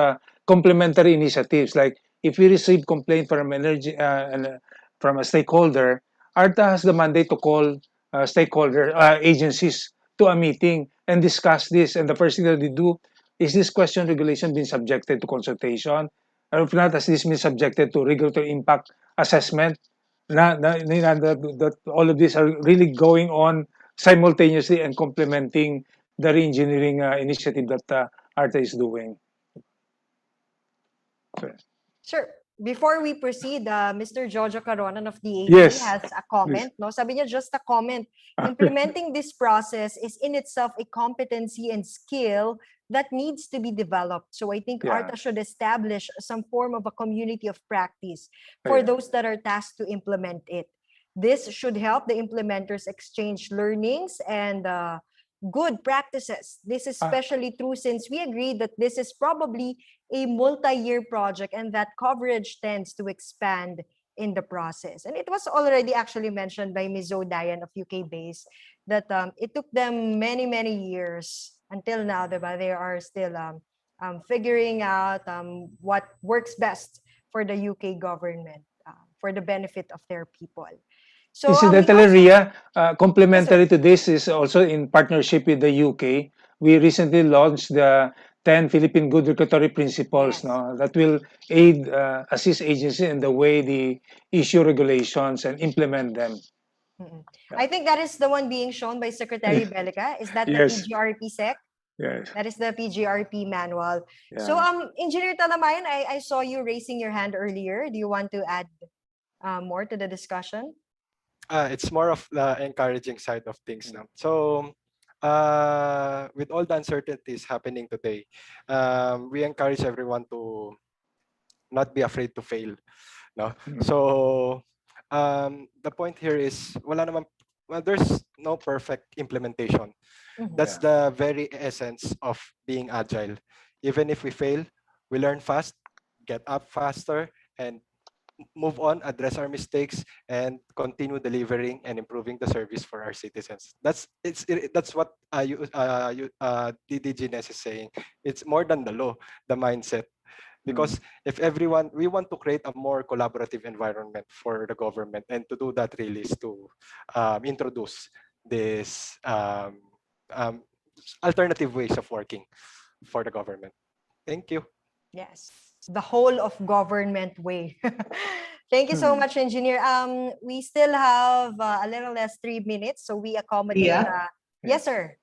complementary initiatives. Like if we receive complaint from energy and from a stakeholder, ARTA has the mandate to call stakeholder agencies to a meeting and discuss this. And the first thing that we do is this question regulation been subjected to consultation? Or if not, has this been subjected to regulatory impact assessment? That all of these are really going on simultaneously and complementing the reengineering initiative that ARTA is doing. Sure. Before we proceed, Mr. Jojo Caronan of DAG Yes, has a comment. No, sabi niya just a comment. Implementing this process is in itself a competency and skill that needs to be developed. So I think Yeah. ARTA should establish some form of a community of practice for those that are tasked to implement it. This should help the implementers exchange learnings and good practices. This is especially true since we agree that this is probably a multi-year project and that coverage tends to expand in the process. And it was already actually mentioned by Ms. Zodayan of UK base that it took them many, many years until now, diba? They are still figuring out what works best for the UK government for the benefit of their people. So incidentally, Ria, complementary to this is also in partnership with the UK. We recently launched the 10 Philippine Good Regulatory Principles, no, that will aid, assist agencies in the way they issue regulations and implement them. I think that is the one being shown by Secretary Belica. Is that Yes. the PGRP SEC? Yes. That is the PGRP manual. Yeah. So, Engineer Talamayan, I saw you raising your hand earlier. Do you want to add more to the discussion? It's more of the encouraging side of things now. So with all the uncertainties happening today, we encourage everyone to not be afraid to fail. No? So the point here is, there's no perfect implementation. That's the very essence of being agile. Even if we fail, we learn fast, get up faster, and move on, address our mistakes, and continue delivering and improving the service for our citizens. That's what DDGNS is saying. It's more than the law, the mindset. Because if everyone, we want to create a more collaborative environment for the government, and to do that really is to introduce this alternative ways of working for the government. Thank you. Yes, the whole of government way. Thank you so much, Engineer. We still have a little less 3 minutes, so we accommodate. Ria? Yes, sir.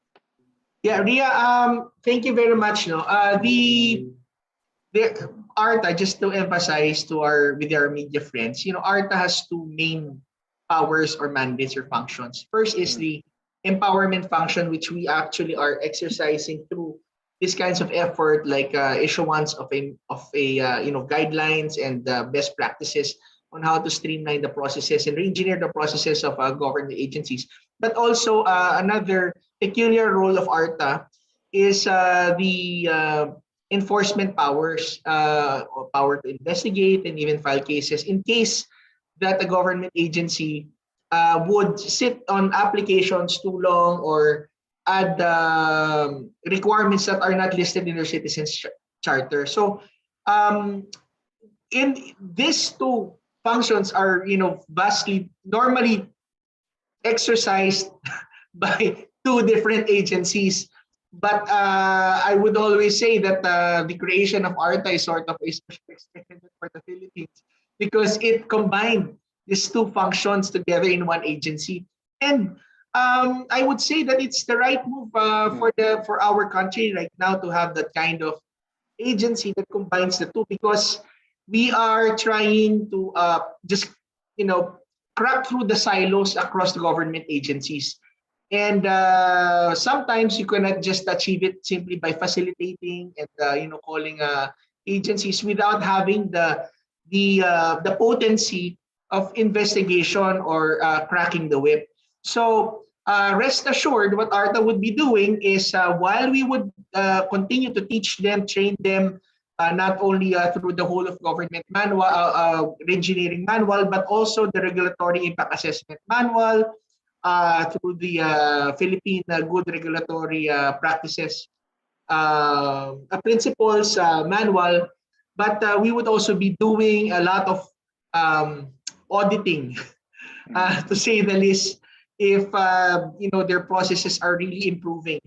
Yeah, Ria, thank you very much. No, the ARTA, just to emphasize to with our media friends, ARTA has two main powers or mandates or functions. First is the empowerment function, which we actually are exercising through these kinds of effort, like issuance of guidelines and best practices on how to streamline the processes and re-engineer the processes of government agencies. But also another peculiar role of ARTA is the enforcement powers, or power to investigate and even file cases in case that a government agency would sit on applications too long or add requirements that are not listed in their citizens charter. So in these two functions are, vastly normally exercised by two different agencies. But I would always say that the creation of ARTA is sort of a special experiment for the Philippines because it combined these two functions together in one agency. And I would say that it's the right move for our country right now to have that kind of agency that combines the two, because we are trying to just crack through the silos across the government agencies. And sometimes you cannot just achieve it simply by facilitating and calling agencies without having the potency of investigation or cracking the whip. So rest assured, what ARTA would be doing is while we would continue to teach them, train them, not only through the whole of government manual, Reengineering manual, but also the regulatory impact assessment manual, through the Philippine Good Regulatory Practices Principles Manual. But we would also be doing a lot of auditing, to say the least, if their processes are really improving.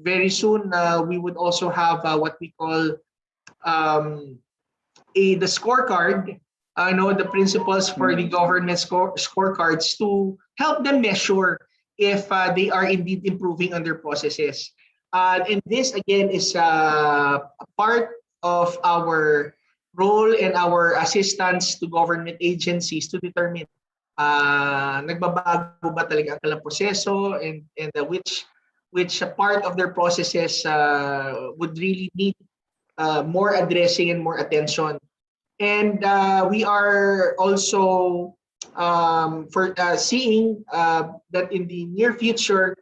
Very soon, we would also have what we call the scorecard. The principles for the government scorecards to help them measure if they are indeed improving on their processes. And this again is a part of our role and our assistance to government agencies to determine nagbabago ba talaga ang kanilang proseso, and which part of their processes would really need more addressing and more attention. And we are also seeing that in the near future,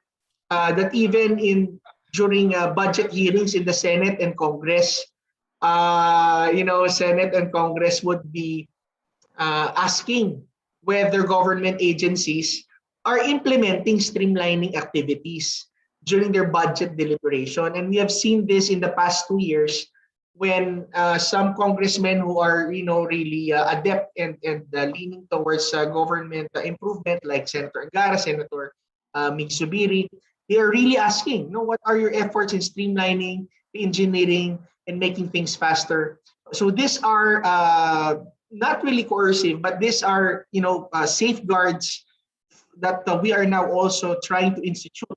that even during budget hearings in the Senate and Congress, Senate and Congress would be asking whether government agencies are implementing streamlining activities during their budget deliberation. And we have seen this in the past 2 years when some congressmen who are really adept and leaning towards government improvement, like Senator Angara, Senator Mig Zubiri, they are really asking, what are your efforts in streamlining, engineering, and making things faster? So these are not really coercive, but these are safeguards that we are now also trying to institute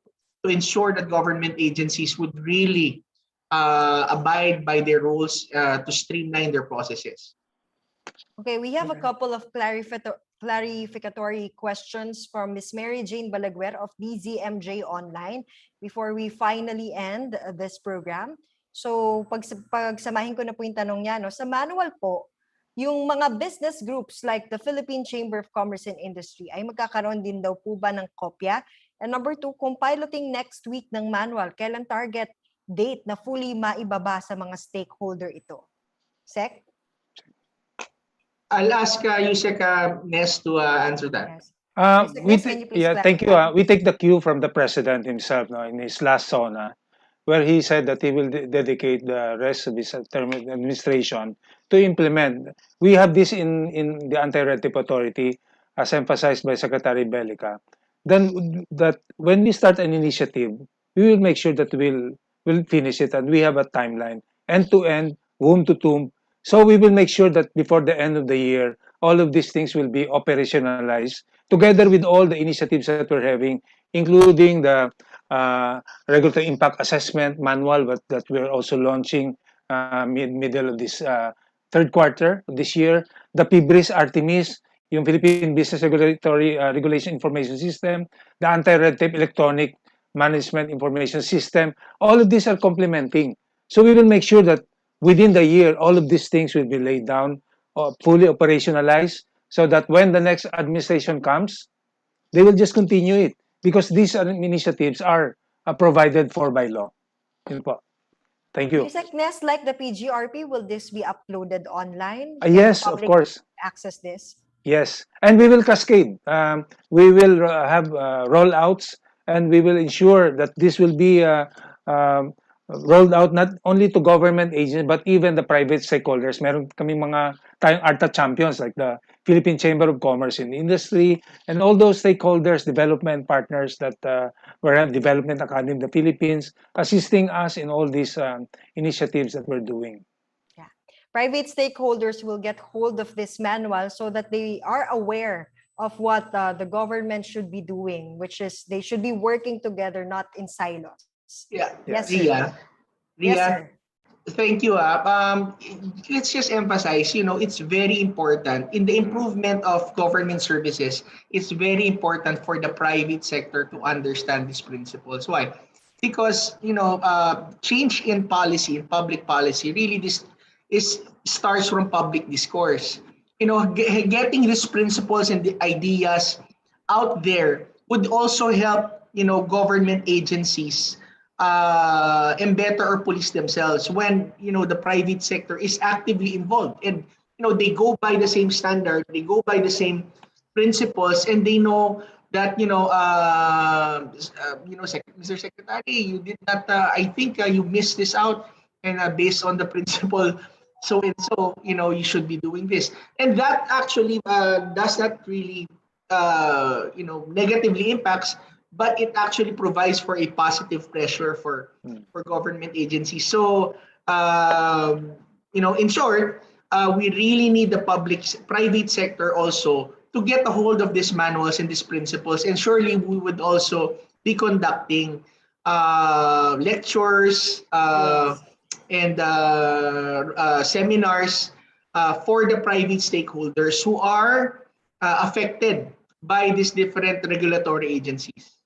to ensure that government agencies would really abide by their rules to streamline their processes. Okay, we have a couple of clarificatory questions from Ms. Mary Jane Balaguer of DZMJ Online before we finally end this program. So, pagsamahin ko na po yung tanong niya, sa manual po, yung mga business groups like the Philippine Chamber of Commerce and Industry ay magkakaroon din daw po ba ng kopya? And number 2, kung piloting next week ng manual, kailan target date na fully maibaba sa mga stakeholder ito? Sec? I'll ask Yusek Nes to answer that. Thank you. We take the cue from the president himself in his last SONA, where he said that he will dedicate the rest of his term of administration to implement. We have this in the Anti-Red Tape Authority, as emphasized by Secretary Bellica. Then that when we start an initiative, we will make sure that we'll finish it, and we have a timeline, end to end, womb to tomb. So we will make sure that before the end of the year, all of these things will be operationalized together with all the initiatives that we're having, including the regulatory impact assessment manual that we're also launching middle of this third quarter of this year, the PBRIS Artemis, yung Philippine Business Regulation Information System, the Anti-Red Tape Electronic Management Information System. All of these are complementing. So we will make sure that within the year, all of these things will be laid down, fully operationalized, so that when the next administration comes, they will just continue it, because these initiatives are provided for by law. Thank you. Yusek Nes, like the PGRP, will this be uploaded online? Yes, of course. Access this? Yes, and we will cascade. We will have rollouts, and we will ensure that this will be rolled out not only to government agencies but even the private stakeholders. Meron kami mga tayong ARTA champions like the Philippine Chamber of Commerce and Industry and all those stakeholders, development partners that were at Development Academy of the Philippines, assisting us in all these initiatives that we're doing. Private stakeholders will get hold of this manual so that they are aware of what the government should be doing, which is they should be working together, not in silos. Yeah. Yes, sir. Ria. Yes, Ria, sir. thank you. Let's just emphasize, it's very important in the improvement of government services. It's very important for the private sector to understand these principles. Why? Because, change in policy, in public policy, really this starts from public discourse. Getting these principles and the ideas out there would also help, government agencies and better or police themselves when the private sector is actively involved and they go by the same standard, they go by the same principles, and they know that Mr. Secretary, you did not. I think you missed this out, and based on the principle so and so, you should be doing this, and that actually does not really negatively impacts, but it actually provides for a positive pressure for government agencies. So, in short, we really need the private sector also to get a hold of these manuals and these principles. And surely we would also be conducting lectures and seminars for the private stakeholders who are affected by these different regulatory agencies.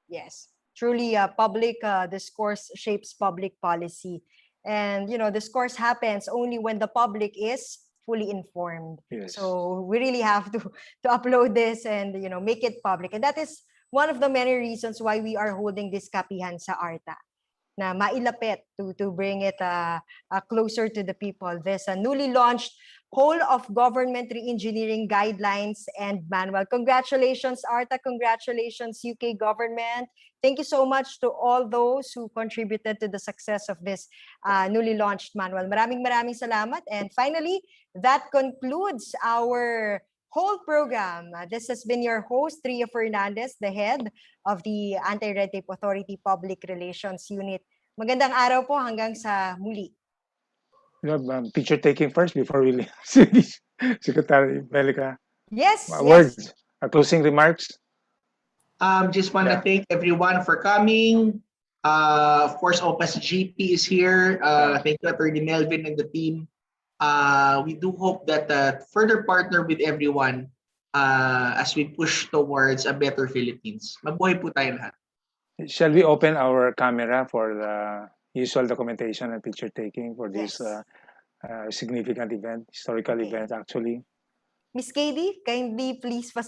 Yes, truly, public discourse shapes public policy. And, discourse happens only when the public is fully informed. Yes. So we really have to upload this and, make it public. And that is one of the many reasons why we are holding this kapihan sa ARTA, na mailapit to bring it closer to the people. This newly launched Whole of Government Reengineering Guidelines and Manual. Congratulations, ARTA. Congratulations, UK government. Thank you so much to all those who contributed to the success of this newly launched manual. Maraming salamat. And finally, that concludes our whole program. This has been your host, Ria Fernandez, the head of the Anti-Red Tape Authority Public Relations Unit. Magandang araw po hanggang sa muli. Picture taking first before we leave. Secretary Bellica. Yes. Words, closing remarks. Just want to thank everyone for coming. Of course, OPAS GP is here. Thank you, Attorney Melvin and the team. We do hope that further partner with everyone as we push towards a better Philippines. Mabuhay po tayo lahat. Shall we open our camera for the usual documentation and picture taking for this significant event, historical event actually? Miss Katie, kindly please